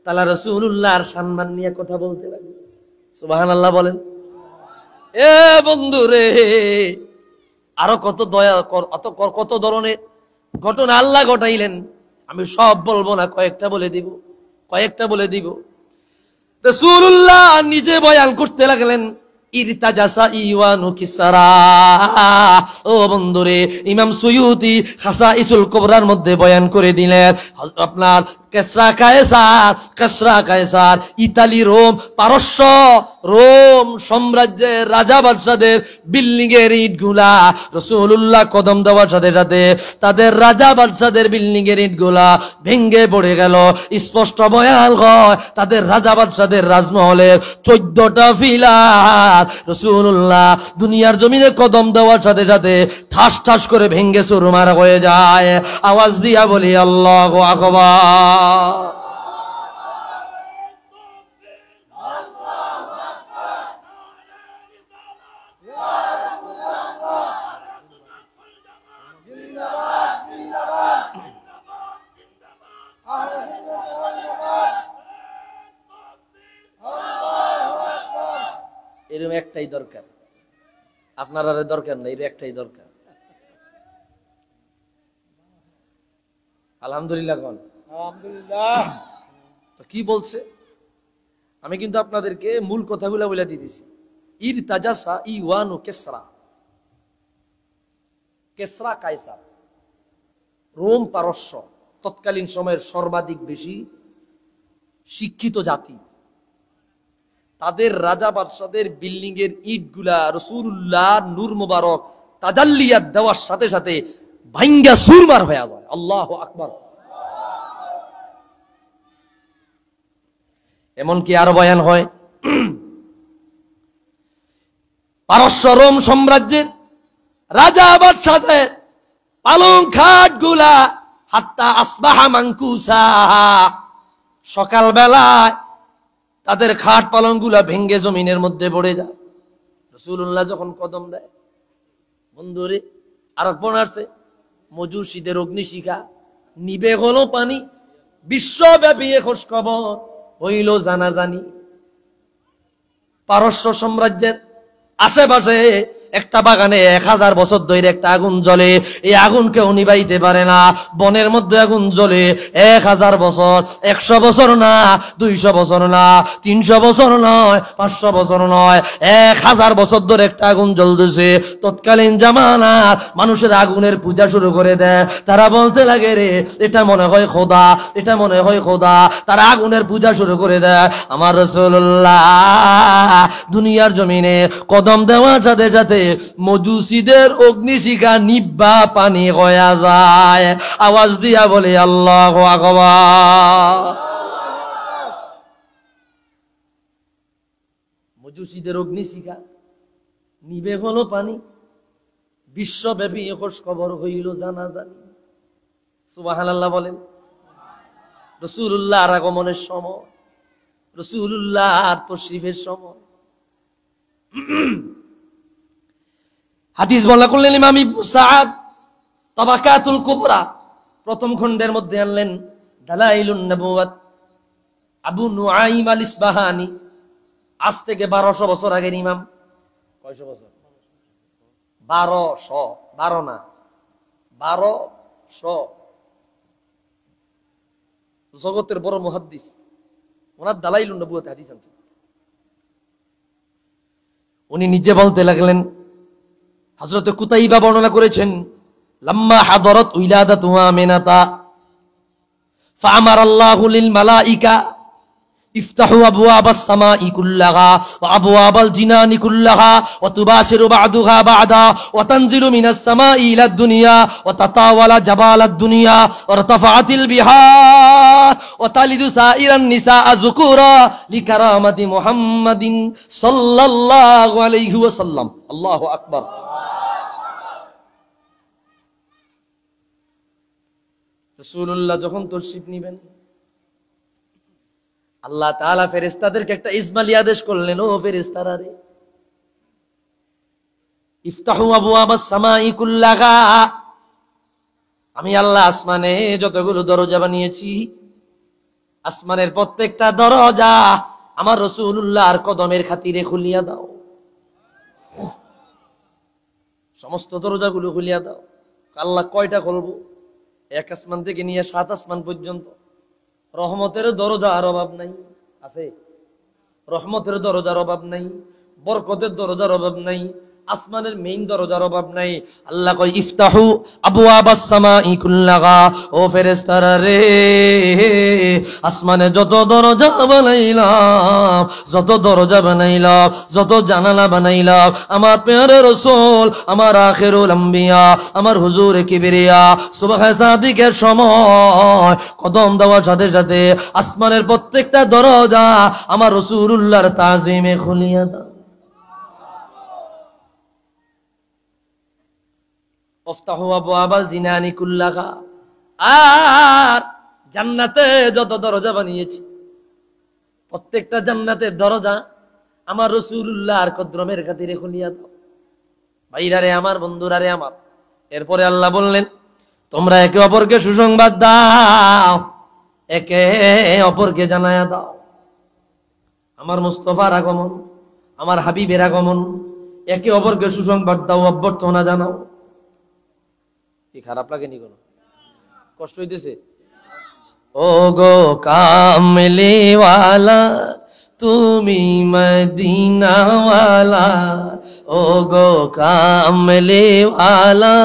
তারা রাসূলুল্লাহর সম্মান নিয়ে কথা বলতে লাগলো। সুবহানাল্লাহ বলেন। এ বন্ধু রে, আরো কত দয়া কত ধরনের ঘটনা আল্লাহ ঘটাইলেন, আমি সব বলবো না, কয়েকটা বলে দিব। রাসূলুল্লাহ নিজে বয়ান করতে লাগলেন। ইরতাজাসা ইওয়ানু কিসরা, ও বন্ধুরে, ইমাম সুয়ুতি খাসাইসুল কুবরার মধ্যে বয়ান করে দিলেন আপনার কেসরা কায়সার ইতালি, রোম, পারস্য, রোম সাম্রাজ্যের রাজা বাদশাদের বিল্ডিং এর ইট গুলা রাসূলুল্লাহ কদম দেওয়ার সাথে সাথে তাদের রাজা বাদশাদের বিল্ডিং এর ইট গুলা ভেঙে পড়ে গেল। স্পষ্ট বয়ান হয় তাদের রাজা বাদশাদের রাজমহলের 14টা পিলার রাসূলুল্লাহ দুনিয়ার জমিনে কদম দেওয়ার সাথে সাথে ঠাস ঠাস করে ভেঙে চুরমার হয়ে যায়। আওয়াজ দিয়া বলি আল্লাহু আকবার। এরকম একটাই দরকার, আপনার আর দরকার না, এর একটাই দরকার। আলহামদুলিল্লাহ কোন আলহামদুলিল্লাহ। তো কি বলছে, আমি কিন্তু আপনাদেরকে মূল কথাগুলো বলে দিতেছি। ইরতাজাসা ইওয়ানু কিসরা, কিসরা কায়সার, রোম পারস্য তৎকালীন সময়ের সর্বাধিক বেশি শিক্ষিত জাতি, তাদের রাজা বাদশাদের বিল্ডিং এর ইট গুলা রাসূলুল্লাহ নূর মুবারক তাজাল্লিয়াত দেওয়ার সাথে সাথে ভাঙ্গা চুরমার হয়ে যায়। আল্লাহু আকবার। এমনকি আরো বয়ান হয় পারস্য রোম সাম্রাজ্যের রাজা বাদশাদের পালং খাট গুলা হাত্তা আসবাহা মানকুসা, সকাল বেলায় তাদের খাট পালং গুলা ভেঙ্গে জমিনের মধ্যে পড়ে যায়। রাসূলুল্লাহ যখন কদম দেয়, বন্ধুরে আর কোন আছে মজুসিদের অগ্নিশিখা নিবে হলো পানি, বিশ্বব্যাপী খোঁজ খবর হইল জানাজানি। পারস্য সাম্রাজ্যের আশেপাশে একটা বাগানে 1000 বছর ধরে একটা আগুন জ্বলে, এই আগুন কেউ নিভাইতে পারে না। বনের মধ্যে আগুন জ্বলে 1000 বছর, 100 বছর না, 200 বছর না, 300 বছর নয়, 500 বছর নয়, 1000 বছর ধরে একটা আগুন জ্বলতেছে। তৎকালীন জামানার মানুষের আগুনের পূজা শুরু করে দেয়। তারা বলতে লাগে, রে এটা মনে হয় খোদা, এটা মনে হয় খোদা। তারা আগুনের পূজা শুরু করে দেয়। আমার রাসূলুল্লাহ দুনিয়ার জমিনে কদম দেওয়ার সাথে সাথে মজুসিদের অগ্নিশিখা নিব্বা পানি হয়ে যায়। আওয়াজ দিয়া বলে আল্লাহু আকবার। মজুসিদের অগ্নিশিখা নিবে হলো পানি, বিশ্বব্যাপী খোঁজ খবর হইল জানাজানি। সুবহানাল্লাহ বলেন। রাসূলুল্লাহর আগমনের সময়, রাসূলুল্লাহর তাশরীফের সময় হাদিস বর্ণনা করলেন ইমাম ইবনে সাআদ তাবাকাতুল কুবরা প্রথম খণ্ডের মধ্যে আনলেন দালাইলুন নবুওয়াত, আবু নুআইম আল ইসবাহানি। আজ থেকে 1200 বছর আগের ইমাম। কয়শো বছর? 1200, 12 না, 1200। জগতের বড় মুহাদ্দিস, ওনার দালাইলুন নবুওয়াত হাদিস আনছেন। উনি নিজে বলতে লাগলেন, হযরত কুতাইবা বর্ণনা করেছেন, লাম্মা হাদারাত উইলাদাতু আমিনাতা ফাআমারাল্লাহু লিল মালাইকা ইফতাহু আবওয়াবাস সামাই কুল্লাহা ওয়া আবওয়াবাল জিনানি কুল্লাহা ওয়া তুবাশিরু বা'দুহা বা'দা ওয়া তানজিলু মিনাস সামাই ইলাদ দুনিয়া ওয়া তাতাওয়ালা জাবালাদ দুনিয়া ওয়া রতাফাতিল বিহার ওয়া তালিদু সাইরান নিসা যুকুরা লিকারামাতি মুহাম্মাদিন সাল্লাল্লাহু আলাইহি ওয়াসাল্লাম। আল্লাহু আকবার। রাসূলুল্লাহ যখন তাশরীফ নিবেন, আল্লাহ তাআলা ফেরেশতাদেরকে একটা ইজমালি আদেশ করলেন, ও ফেরেশতারা রে, ইফতাহু আবওয়াবাস সামাই কুল্লাহা, আমি আল্লাহ আসমানে যতগুলো দরজা বানিয়েছি, আসমানের প্রত্যেকটা দরজা আমার রাসূলুল্লাহর কদমের খাতিরে খুলিয়া দাও। সমস্ত দরজাগুলো খুলিয়া দাও। আল্লাহ কয়টা খুলবো? 1 আসমান থেকে নিয়ে 7 আসমান পর্যন্ত। রহমতের দরজার অভাব নাই, আছে? রহমতের দরজার অভাব নাই, বরকতের দরজার অভাব নাই, আসমানের মেইন দরজার অভাব নাই। আল্লাহ কয় ইফতাহু আবওয়াবাস সামাই কুল্লাহা, ও ফেরেশতারা রে, আসমানে যত দরজা বানাইলাম, যত দরজা বানাইলাম, যত জানালা বানাইলাম, আমার প্যারে রাসূল, আমার আখিরুল আম্বিয়া, আমার হুজুরে কিবরিয়া সুবহান সাদিকের সময় কদম দেওয়ার সাথে সাথে আসমানের প্রত্যেকটা দরজা আমার রাসূলুল্লাহর তাজিমে খুলিয়া দাও। ইফতাহু আবওয়াবাল জিনানি কুল্লাহা, আর জান্নাতে যত দরজা বানিয়েছি প্রত্যেকটা জান্নাতের দরজা আমার রাসূলুল্লাহর কদমের খাতিরে খুলিয়া দাও। ভাইরারে আমার, বন্ধুরারে আমার। এরপরে আল্লাহ বললেন, তোমরা একে অপরকে সুসংবাদ দাও, একে অপরকে জানায়া দাও আমার মুস্তাফার আগমন, আমার হাবিবের আগমন। একে অপরকে সুসংবাদ দাও, অভ্যর্থনা জানাও। কি খারাপ লাগে নি? কোনো কষ্ট হইতেছে? ও গো কামলিওয়ালা, তুমি মদিনাওয়ালা, ও গো কামলিওয়ালা,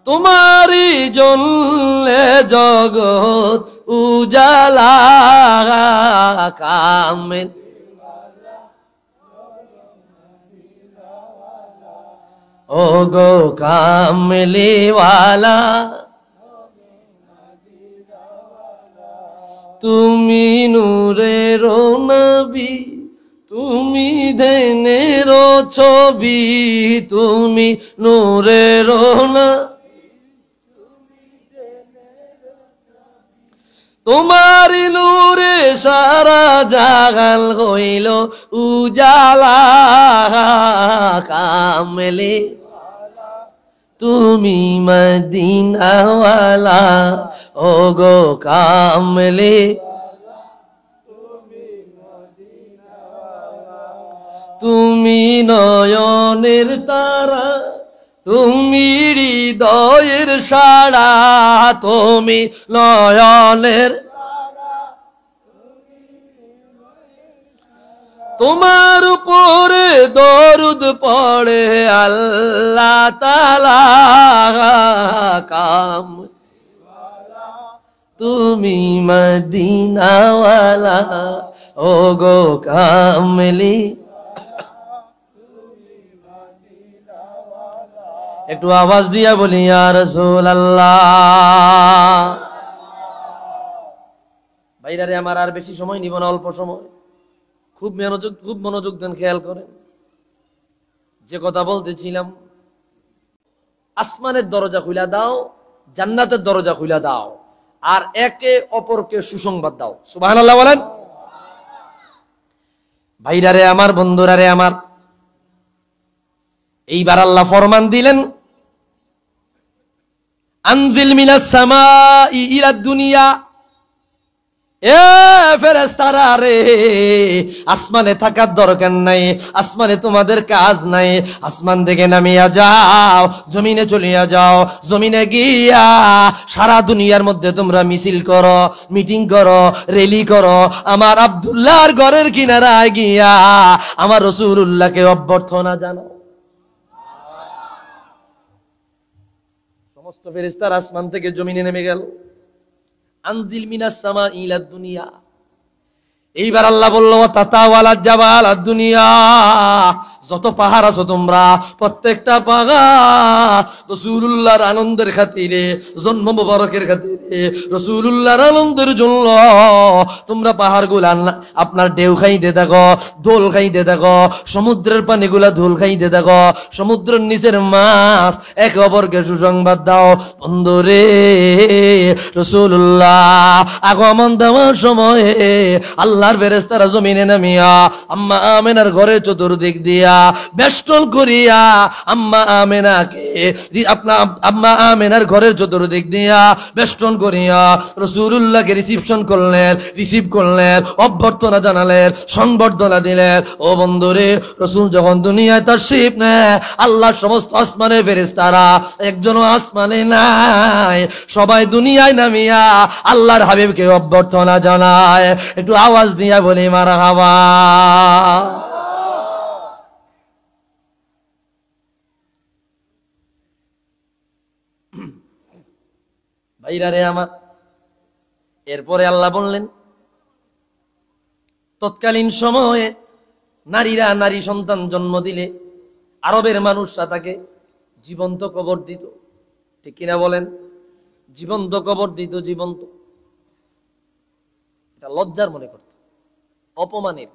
তোমারি জন্যে জগৎ উজালা, কামেল ও গো কামলিওয়ালা, তুমি নূরের নবী, তুমি ধ্যানের ছবি, তুমি নূরের নবী, তোমার নূরে সারা জাগাল হইল উজালা, কামলে তুমি মদিনাওয়ালা ও গো কামলে, তুমি নয়নের তারা, তুমি হৃদয়ের সাড়া, তুমি নয়নের, তোমার উপরে দরুদ পড়ে আল্লাহ তাআলা কাম, তুমি মদিনাওয়ালা ও গো কামলি। একটু আওয়াজ দিয়া বলি ইয়া রাসূলুল্লাহ। ভাইরারে আমার আর বেশি সময় নিব না, অল্প সময়, খুব মনোযোগ দেন, খেয়াল করেন যে কথা বলতেছিলাম। আসমানের দরজা খুলে দাও, জান্নাতের দরজা খুলে দাও, আর একে অপরকে সুসংবাদ দাও। সুবহানাল্লাহ বলেন। ভাইরারে আমার, বন্ধুরারে আমার, এইবার আল্লাহ ফরমান দিলেন, আনজিল মিনাস সামাই ইলাদ দুনিয়া, এ ফেরেশতারা রে, আসমানে থাকার দরকার নাই, আসমানে তোমাদের কাজ নাই, আসমান থেকে নামিয়া যাও, জমিনে চলিয়া যাও, জমিনে গিয়া সারা দুনিয়ার মধ্যে তোমরা মিছিল করো, মিটিং করো, র্যালি করো, আমার আব্দুল্লাহর ঘরের কিনারায় গিয়া আমার রাসূলুল্লাহকে অভ্যর্থনা জানাও। সমস্ত ফেরেশতারা আসমান থেকে জমিনে নেমে গেল। আনজিল মিনাস সামাই ইলাদ দুনিয়া। এইবার আল্লাহ বলল, তাতাওয়ালা জাবাল আদ দুনিয়া, যত পাহাড় আছো তোমরা, প্রত্যেকটা পাহাড় রাসূলুল্লাহর আনন্দের খাতিরে, জন্ম মোবারকের খাতিরে, রাসূলুল্লাহর আনন্দের জন্য তোমরা পাহাড়গুলা আপনার ঢেউ খাইতে থাকো, দোল খাইতে থাকো, সমুদ্রের পানিগুলা দোল খাইতে থাকো, সমুদ্রের নিচের মাছ একে অপরকে সুসংবাদ দাও। বন্ধুরে, রাসূলুল্লাহ আগমন দেওয়ার সময়ে আল্লাহর ফেরেশতারা জমিনে নামিয়া আম্মা আমেনার ঘরের চতুর্দিক দিয়া বেষ্টন করিয়া আম্মা আমেনাকে, আপনার আম্মা আমেনার ঘরের চতুর্দিক দিয়া বেষ্টন করিয়া রাসূলুল্লাহকে রিসিভ করলেন, অভ্যর্থনা জানালেন, সংবর্ধনা দিলেন। ও বন্ধুরে, রাসূল যখন দুনিয়ায় তাশরীফ নেয়, আল্লাহর সমস্ত আসমানের ফেরেশতারা একজনও আসমানে নাই, সবাই দুনিয়ায় নামিয়া আল্লাহর হাবিবকে অভ্যর্থনা জানায়। একটু আওয়াজ দিয়া বলি মারহাবা। ভাইরা রে আমার, এরপরে আল্লাহ বললেন, তৎকালীন সময়ে নারীরা নারী সন্তান জন্ম দিলে আরবের মানুষরা তাকে জীবন্ত কবর দিত। ঠিক কিনা বলেন? জীবন্ত কবর দিত, জীবন্ত। এটা লজ্জার মনে করত, অপমানের।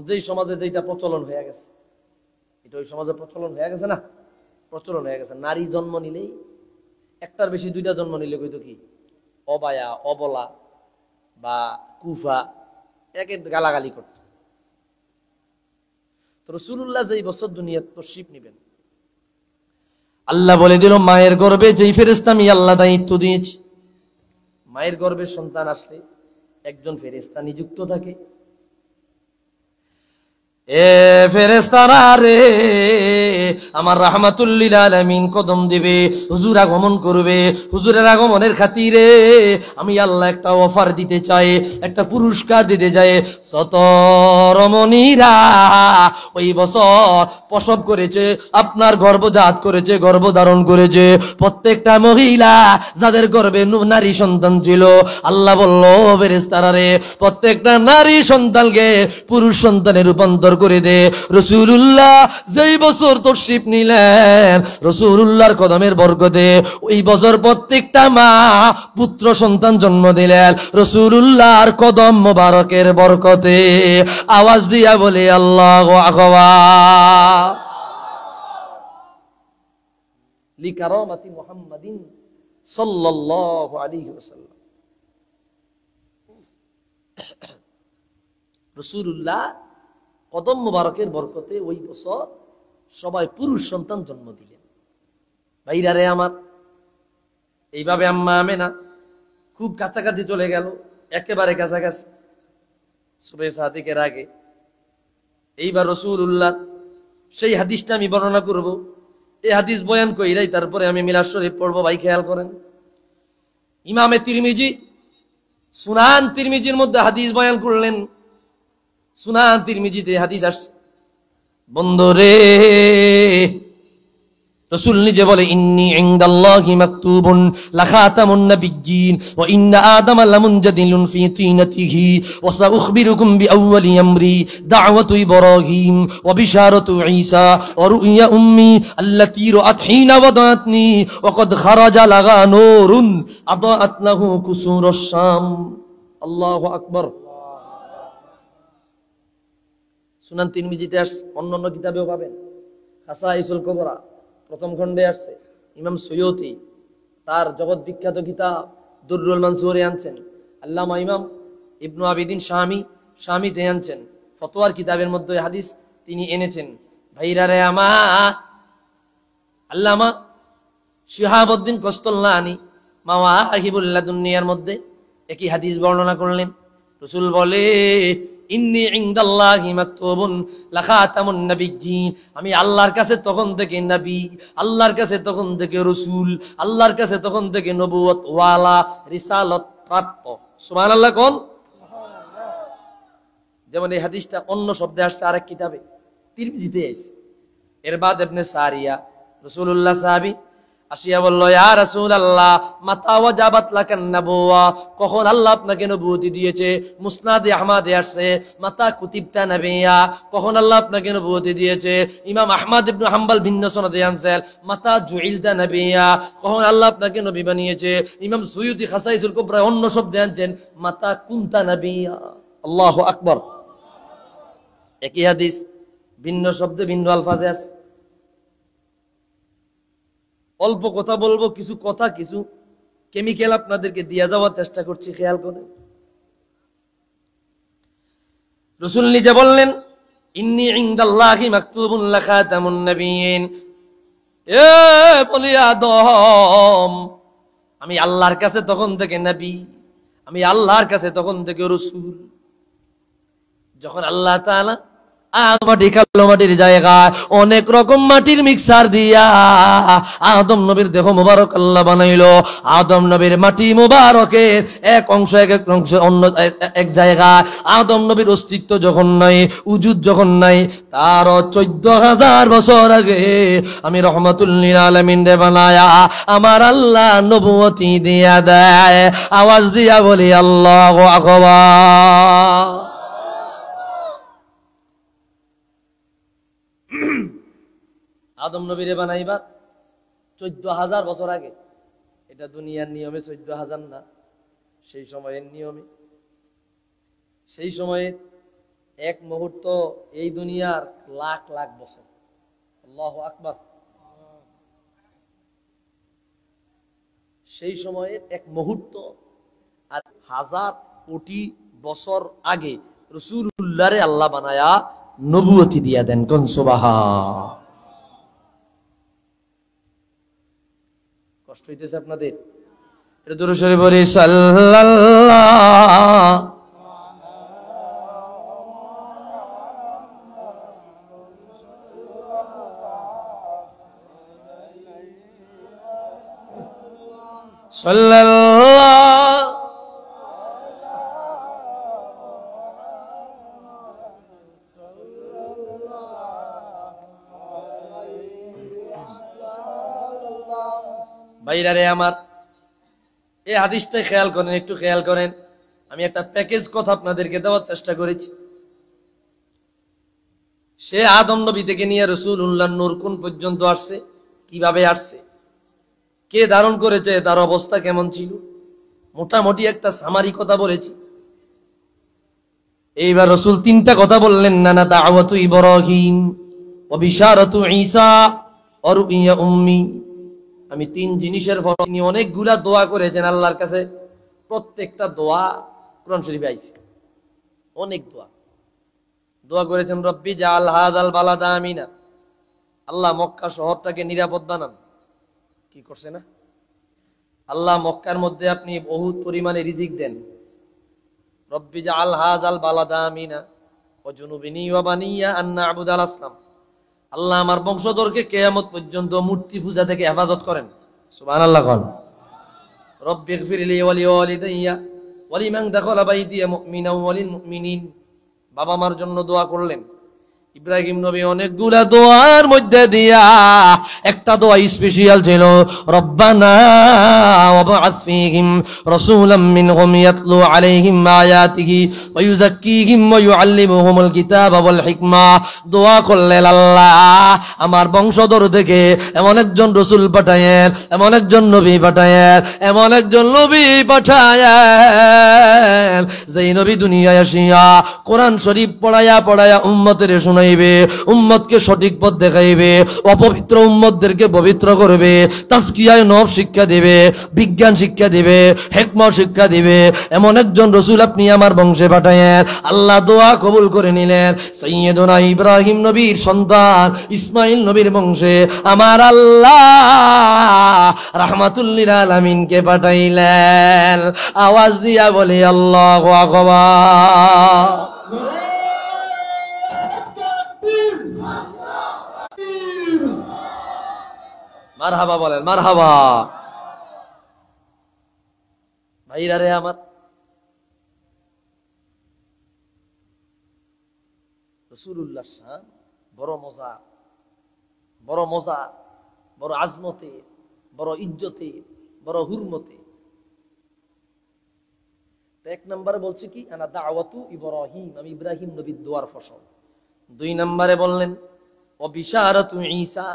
যেই সমাজে যেটা প্রচলন হয়ে গেছে, এটা ওই সমাজে প্রচলন হয়ে গেছে না, প্রচলন হয়ে গেছে। নারী জন্ম নিলেই, একটার বেশি দুইটা জন্ম নিলে কইতো কি অবায়া, অবলা বা কুফা, একে গালাগালি করত। তো রাসূলুল্লাহ যেই বছর দুনিয়া তাশরীফ নিবেন, আল্লাহ বলে দিল, মায়ের গর্ভে যেই ফেরেশতা আমি আল্লাহ দায়িত্ব দিয়েছি, মায়ের গর্ভে সন্তান আসলে একজন ফেরেশতা নিযুক্ত থাকে। এ ফেরেশতারা রে, আমার রাহমাতুল লিল আলামিন কদম দিবে, হুজুর আগমন করবে। হুজুরের আগমনের খাতিরে আমি আল্লাহ একটা অফার দিতে চাই, একটা পুরস্কার দিতে চাই। যত রমণীরা ওই বছর প্রসব করেছে, আপনার গর্ভজাত করেছে, গর্ভধারণ করেছে, প্রত্যেকটা মহিলা যাদের গর্ভে নারী সন্তান ছিল, আল্লাহ বলল, ফেরেশতারা রে, প্রত্যেকটা নারী সন্তানকে পুরুষ সন্তানে রূপান্তর করে দে। রাসূলুল্লাহ যেই বছর তাশরীফ নিলেন, রাসূলুল্লাহর কদমের বরকতে ওই বছর প্রত্যেকটা মা পুত্র সন্তান জন্ম দিলেন রাসূলুল্লাহর কদম মোবারকের বরকতে। আওয়াজ দিয়া বলে আল্লাহু আকবার। লিকারামাতি মুহাম্মাদিন সাল্লাল্লাহু আলাইহি ওয়াসাল্লাম। রাসূলুল্লাহ কদম মোবারকের বরকতে ওই বছর সবাই পুরুষ সন্তান জন্ম দিলেন। ভাইরা রে আমার, এইভাবে আম্মা আমেনা খুব কাছাকাছি চলে গেল, একেবারে কাছাকাছি সুবহে সাদিকের আগে। এইবার রাসূলুল্লাহ সেই হাদিসটা আমি বর্ণনা করব। এই হাদিস বয়ান কইরাই তারপরে আমি মিলাদ শরীফ পড়বো। ভাই খেয়াল করেন, ইমামে তিরমিজি সুনান তিরমিজির মধ্যে হাদিস বয়ান করলেন। সুনান তিরমিজিতে হাদিস আসছে, বন্ধুরে রাসূল নিজে বলে, ইন্নী ইনদাল্লাহি মাকতুবুন লাখাতামুন নাবিয়্যিন ওয়া ইন্না আদামা লামুনজাদিলুন ফি তিনাতিহি ওয়া সাউখবিরুকুম বিআউওয়ালি আমরি দাওয়াতু ইব্রাহিম ওয়া বিশারাতু ঈসা ওয়া রুইয়া উম্মি আল্লাতী রাআত হিনা ওয়াদাতনি ওয়া কদ খারাজা লাগা নূরুন আদাআত লাহু কুসুরুশ শাম। আল্লাহু আকবার। সুনান তিরমিজিতে আসছে, অন্যান্য কিতাবেও পাবেন। খাসাইসুল কুবরা প্রথম খণ্ডে আসছে। ইমাম সুয়ুতি তার জগৎ বিখ্যাত কিতাব দুররুল মানসুরে আনছেন। আল্লামা ইমাম ইবনু আবিদিন শামিতে আনছেন। ফতোয়ার কিতাবের মধ্যে হাদিস তিনি এনেছেন। ভাইরা রে আমার, আল্লামা শিহাবউদ্দিন কস্তল্লানি মাওয়াহিবুল লাদুনিয়ার মধ্যে একই হাদিস বর্ণনা করলেন। রাসূল বলে, ইন্নী ইনদাল্লাহি মাকতুবুন লাখাতামুন নাবিয়্যিন, আমি আল্লাহর কাছে তখন থেকে নবী, আল্লাহর কাছে তখন থেকে রাসূল, আল্লাহর কাছে তখন থেকে নবুয়ত ওয়ালা রিসালাত প্রাপ্ত। সুবহানাল্লাহ কোন। যেমন এই হাদিসটা অন্য শব্দে আসছে আরেক কিতাবে, তিরমিজিতে আছে। ইরবাদ ইবনে সারিয়া রাসূলুল্লাহ সাহাবী আসিয়া বলল, ইয়া রাসূলুল্লাহ মাতা ওয়াজাবাত লাকান নবুওয়া, কখন আল্লাহ আপনাকে নবুয়তি দিয়েছে? মুসনাদে আহমদে আসছে, মাতা কুতিবতা নবিয়্যা, কখন আল্লাহ আপনাকে নবুয়তি দিয়েছে? ইমাম আহমদ ইবনে হাম্বল ভিন্ন সনদে আনছেন, মাতা জুইলতা নবিয়্যা, কখন আল্লাহ আপনাকে নবী বানিয়েছে? ইমাম সুয়ুতি খাসাইসুল কুবরা অন্য শব্দে আনছেন, মাতা কুনতা নবিয়্যা। আল্লাহু আকবার। একই হাদিস ভিন্ন শব্দে ভিন্ন আলফাজে আছে। অল্প কথা বলবো, কিছু কথা কিছু কেমিক্যাল আপনাদেরকে দিয়ে যাওয়ার চেষ্টা করছি, খেয়াল করেন। রাসূল নিজে বললেন, ইন্নী ইনদাল্লাহি মাকতুবুন লাখাতামুন নাবিয়্যিন, এ বলি আদম, আমি আল্লাহর কাছে তখন থেকে নবী, আমি আল্লাহর কাছে তখন থেকে রাসূল। যখন আল্লাহ তাআলা মাটি কালো মাটির জায়গায় অনেক রকম মাটির মিক্সার দিয়া আদম নবীর দেহ মুবারক আল্লাহ বানাইলো। আদম নবীর মাটি মুবারকের এক অংশ এক অংশ অন্য এক জায়গায় আদম নবীর অস্তিত্ব যখন নাই, উজুদ যখন নাই, তার 14,000 বছর আগে আমি রহমাতুল লিল আলামিন রে বানায়া আমার আল্লাহ নবুয়তি দিয়া দেয়। আওয়াজ দিয়া বলি আল্লাহু আকবার। আদম নবীরে বানাইবা 14,000 বছর আগে। এটা দুনিয়ার নিয়মে 14,000 না, সেই সময়ের নিয়মে। সেই সময়ে এক মুহূর্ত এই দুনিয়ার লাখ লাখ বছর। আল্লাহু আকবার। সেই সময়ে এক মুহূর্ত আর 1000 কোটি বছর আগে রাসূলুল্লাহরে আল্লাহ বানায়া নবুয়তি দিয়া দেন। কোন সুবহান। কষ্ট হইতেছে আপনাদের? এটা দরুদ শরীফ পড়ি, সাল্লাল্লাহু সাল্লাল্লাহু ভাইরা রে আমার, এই হাদিসটা খেয়াল করেন, একটু খেয়াল করেন। আমি একটা প্যাকেজ কথা আপনাদেরকে দেওয়ার চেষ্টা করেছি। সে আদম নবী থেকে নিয়ে রাসূলুল্লাহ নূর কোন পর্যন্ত আসছে, কিভাবে আসছে, কে ধারণ করেছে, তার অবস্থা কেমন ছিল, মোটামুটি একটা সামারি কথা বলেছি। এইবার রাসূল 3টা কথা বললেন, না দাওয়াতু ইব্রাহিম ওয়া বিশারাতু ঈসা ওয়া রুইয়া উম্মি। আমি 3 জিনিসের পর তিনি অনেকগুলা দোয়া করেছেন আল্লাহর কাছে। প্রত্যেকটা দোয়া কোরআন শরীফে আইছে। অনেক দোয়া করেছেন, রব্বি জাআল হাযাল বালাদা আমিনা, আল্লাহ মক্কা শহরটাকে নিরাপদ বানান। কি করছে না? আল্লাহ মক্কার মধ্যে আপনি বহুত পরিমাণে রিজিক দেন। রব্বি জাআল হাযাল বালাদা আমিনা ওয়া জুনুবিনি ওয়া বানিয়া আন না'বুদাল আসনাম। আল্লাহ আমার বংশধরকে কিয়ামত পর্যন্ত মূর্তি পূজা থেকে হেফাজত করেন। সুবহানাল্লাহ কোন। রব্বি ইগফিরলি ওয়া লিওয়ালিদাইয়া ওয়া লিমান দাখালা বাইতিয়া মুমিনান ওয়া লিল মুমিনিন। বাবা মার জন্য দোয়া করলেন। ইব্রাহিম নবী অনেকগুলা দোয়ার মধ্যে দিয়া একটা দোয়া স্পেশাল ছিল, রব্বানা ওয়াবআথ ফীহিম রাসূলাম মিনহুম ইয়াতলু আলাইহিম আয়াতিহি ওয়া ইউযাক্কিহিম ওয়া ইউআল্লিমুহুমুল কিতাবা ওয়াল হিকমা। দোয়া করলেন, আল্লাহ আমার বংশধর থেকে এমন একজন রাসূল পাঠায়েন, এমন একজন নবী পাঠায়েন, এমন একজন নবী পাঠায়েন যেই নবী দুনিয়ায় আসিয়া কোরআন শরীফ পড়ায়া পড়ায়া উম্মতের শুনাইবে, উম্মতকে সঠিক পথ দেখাইবে, অপবিত্র উম্মতদেরকে পবিত্র করবে, তাজকিয়ায়ে নফস শিক্ষা দিবে, বিজ্ঞান শিক্ষা দিবে, হিকমত শিক্ষা দিবে, এমন একজন রাসূল আপনি আমার বংশে পাঠায়েন। আল্লাহ দোয়া কবুল করে নিলেন। সাইয়্যিদুনা ইব্রাহিম নবীর সন্তান ইসমাইল নবীর বংশে আমার আল্লাহ রাহমাতুল লিল আলামিনকে পাঠাইলেন। আওয়াজ দিয়া বলি আল্লাহু আকবার। মারহাবা বলেন, মারহাবা। ভাইরা রে আমার, রাসূলুল্লাহ শান বড় মজা, বড় মজা, বড় আজমতে, বড় ইজ্জতে, বড় হুরমতে। এক নম্বরে বলছে কি, আনা দাওয়াতু ইব্রাহিম, আমি ইব্রাহিম নবীর দোয়ার ফসল। দুই নম্বরে বললেন ও বিশারাতু ঈসা,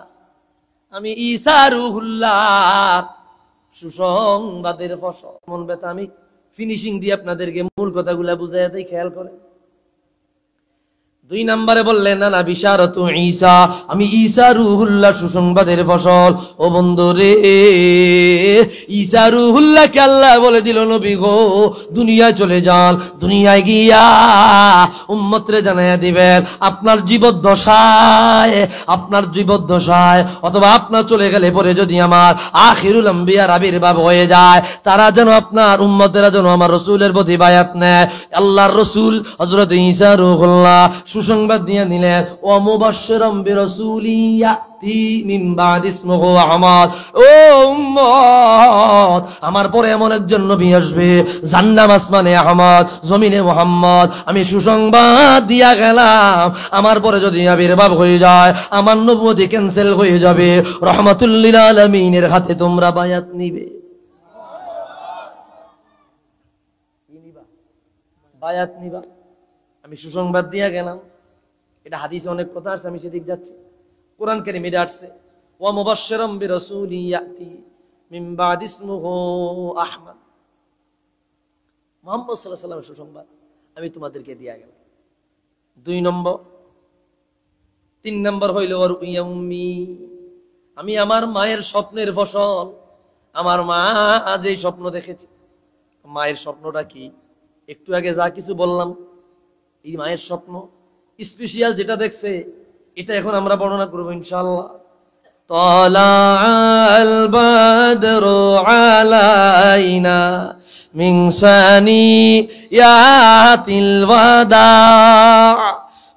আমি ঈসা রূহুল্লাহ সুসংবাদের ফসল। মন ব্যথা, আমি ফিনিশিং দিয়ে আপনাদেরকে মূল কথাগুলা বুঝাইয়া দেই, খেয়াল করেন। দুই নম্বরে বললেন না বিশারাতু ঈসা, আমি ঈসা রূহুল্লাহ সুসংবাদের ফসল। ও বন্ধু রে, ঈসা রূহুল্লাহকে আল্লাহ বলে দিল, নবী গো দুনিয়ায় চলে যান, দুনিয়ায় গিয়া উম্মতরে জানাইয়া দিবেন আপনার জীবদ্দশায়, আপনার জীবদ্দশায় অথবা আপনার চলে গেলে পরে যদি আমার আখিরুল আম্বিয়ার আবির্ভাব হয়ে যায়, তারা যেন আপনার উম্মতেরা যেন আমার রাসূলের প্রতি বায়াত নেয়। আল্লাহর রাসূল হযরত ঈসা রূহুল্লাহ সুসংবাদ দিয়ে নিলেন, ও মুবাশশিরাম বিরাসূলি ইয়াতি মিন বাদি ইসমুহু আহমদ। ও উম্মত, আমার পরে এমন একজন নবী আসবে, যার নাম আসমানে আহমদ, জমিনে মুহাম্মদ। আমি সুসংবাদ দিয়া গেলাম, আমার পরে যদি আবির্ভাব হয়ে যায়, আমার নবুয়তি ক্যান্সেল হয়ে যাবে, রাহমাতুল লিল আলামিনের হাতে তোমরা বায়াত নিবে। কি নিবা? বায়াত নিবা। আমি সুসংবাদ দিয়া গেলাম। এটা হাদিসে অনেক কথা আছে, আমি সেদিক যাচ্ছি। কোরআন কারীমে এটা আসছে, ওয়া মুবাশশিরাম বিরাসূলি ইয়াতি মিন বাদি ইসমুহু আহমদ। মুহাম্মদ সাল্লাল্লাহু আলাইহি ওয়াসাল্লামের সুসংবাদ আমি তোমাদেরকে দিয়া গেলাম। দুই নম্বর। তিন নম্বর হইল ওয়া রুইয়া উম্মি, আমি আমার মায়ের স্বপ্নের ফসল। আমার মা আজ এই স্বপ্ন দেখেছে। মায়ের স্বপ্নটা কি? একটু আগে যা কিছু বললাম, এই মায়ের স্বপ্ন স্পেশাল যেটা দেখছে, এটা এখন আমরা বর্ণনা করবো ইনশাআল্লাহ। তালাআল বাদরু আলাইনা মিন সানিয়াতিল ওয়াদা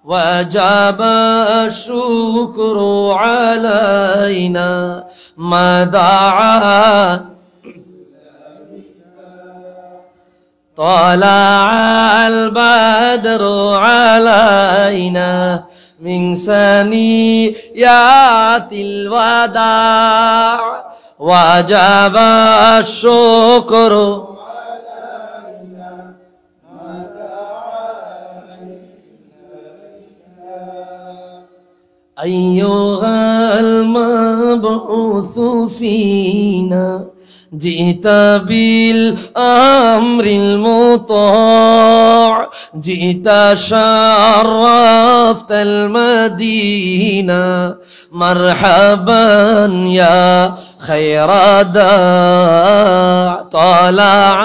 ওয়াজাবা শুকরু আলাইনা মাদাআ। طلع البدر علينا من ثنيات الوداع وجب الشكر أيها المبعوث فينا جئت بالأمر المطاع جئت شرفت المدينة مرحبا يا خير داع طلع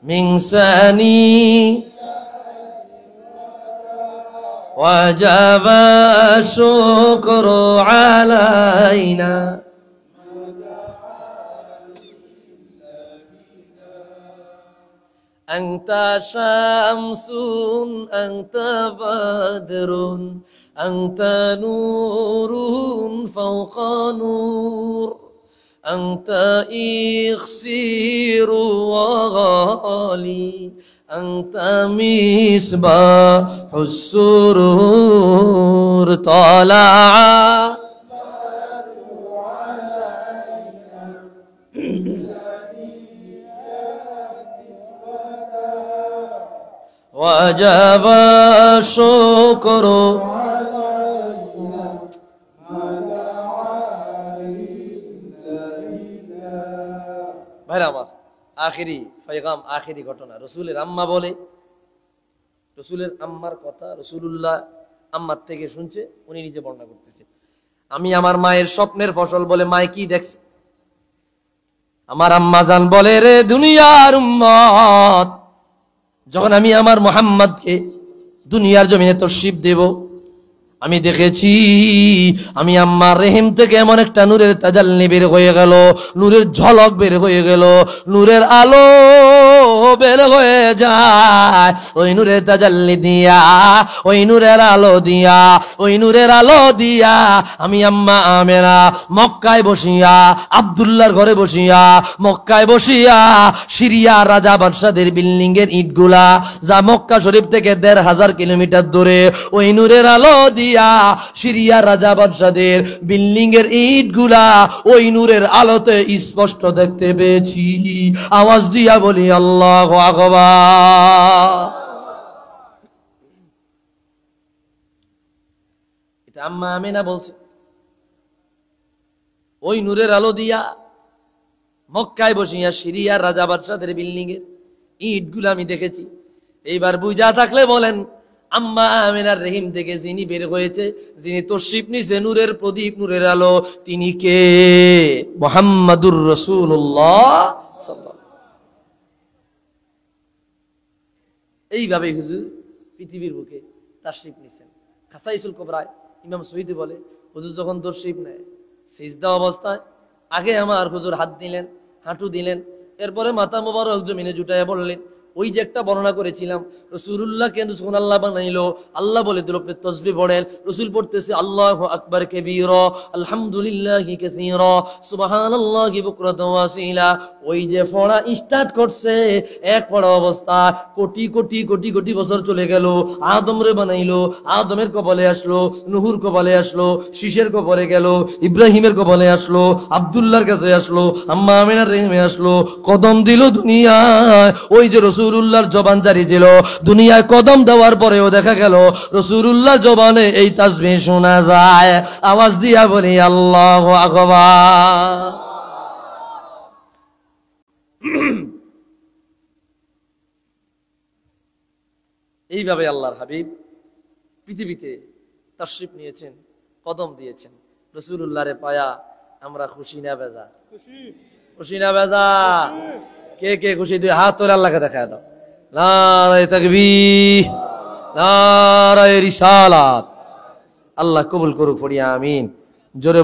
من ثني وجب الشكر علينا أنت شمس أنت بدر أنت نور فوق نور أنت إخسير وغالي أنت مصباح السرور طلع وجب الشكر ভাইরা আমার আখেরি পেগাম আখেরি ঘটনা রাসূলের আম্মা বলে রাসূলের আম্মার কথা রাসূলুল্লাহ আম্মার থেকে শুনছে উনি নিজে বর্ণনা করতেছে আমি আমার মায়ের স্বপ্নের ফসল বলে মায়ে কি দেখছে আমার আম্মা জান বলে রে দুনিয়ার উম্মত যখন আমি আমার মুহাম্মদকে দুনিয়ার জমিনে তশরিফ দেব আমি দেখেছি আমি আম্মার রেহিম থেকে এমন একটা নূরের তাজাল্লি বের হয়ে গেল নূরের ঝলক বের হয়ে গেল নূরের আলো বের হয়ে যায় ওই নূরের তাজাল্লি দিয়া ওই নূরের আলো দিয়া ওই নূরের আলো দিয়া আমি আম্মা আমেনা মক্কায় বসিয়া আব্দুল্লাহর ঘরে বসিয়া মক্কায় বসিয়া সিরিয়া রাজা বাদশাদের বিল্ডিং এর ইটগুলা যা মক্কা শরীফ থেকে ১৫০০ কিলোমিটার দূরে ওই নূরের আলো দিয়া সিরিয়া রাজা বাদশাদের বিল্ডিং এর ইটগুলা ওই নূরের আলোতে স্পষ্ট দেখতে পেয়েছি আওয়াজ দিয়া বলি আল্লাহু আকবার এটা আম্মা আমিনা বলছে ওই নূরের আলো দিয়া মক্কায় বসিয়া সিরিয়ার রাজা বাদশাদের বিল্ডিং এর ইটগুলা আমি দেখেছি এইবার বুঝা থাকলে বলেন আম্মা আমিনার রহিম থেকে যিনি বের হয়েছে যিনি তশরিফ নিছে নূরের প্রদীপ নূরের আলো তিনি কে মুহাম্মাদুর রাসূলুল্লাহ সাল্লাল্লাহু এইভাবে হুজুর পৃথিবীর বুকে তশরিফ নিছেন খাসাইসুল কুবরায় ইমাম সুয়ুতি বলে হুজুর যখন তশরিফ নেয় সিজদা অবস্থায় আগে আমার হুজুর হাত দিলেন হাঁটু দিলেন এরপরে মাথা মোবারক জমিনে জুটাইয়া বললেন ওই যে একটা বর্ণনা করেছিলাম রাসূলুল্লাহকে যখন আল্লাহ বানাইলো আল্লাহ বলে দিল আপনি তাসবিহ পড়েন রাসূল পড়তেছে আল্লাহু আকবার কাবীরা আলহামদুলিল্লাহি কাসীরা সুবহানাল্লাহি বুকরাতাও ওয়াসিলা ওই যে পড়া স্টার্ট করছে এক পড়া অবস্থা কোটি কোটি কোটি কোটি বছর চলে গেল আদমরে বানাইলো আদমের কবলে আসলো নূহুর কবলে আসলো শীষের কবরে গেল ইব্রাহিমের কবলে আসলো আব্দুল্লাহর কাছে আসলো আম্মা আমিনার রেহমে আসলো কদম দিল দুনিয়ায় ওই যে রাসূলুল্লাহর জবান জারি ছিল দুনিয়ায় কদম দেওয়ার পরেও দেখা গেল রাসূলুল্লাহর জবানে এই তাসবিহ শোনা যায় আওয়াজ দিয়া বলি আল্লাহু আকবার এইভাবে আল্লাহর হাবিব পৃথিবীতে তাশরিফ নিয়েছেন কদম দিয়েছেন রাসূলুল্লাহরে পায়া আমরা খুশি না বেজা খুশি না বেজা কে কে খুশি দুই হাত তোলে আল্লাহকে দেখায় দাও নারায়ে তাকবীর নারায়ে রিসালাত আল্লাহ কবুল করুক পড়ি আমিন জোরে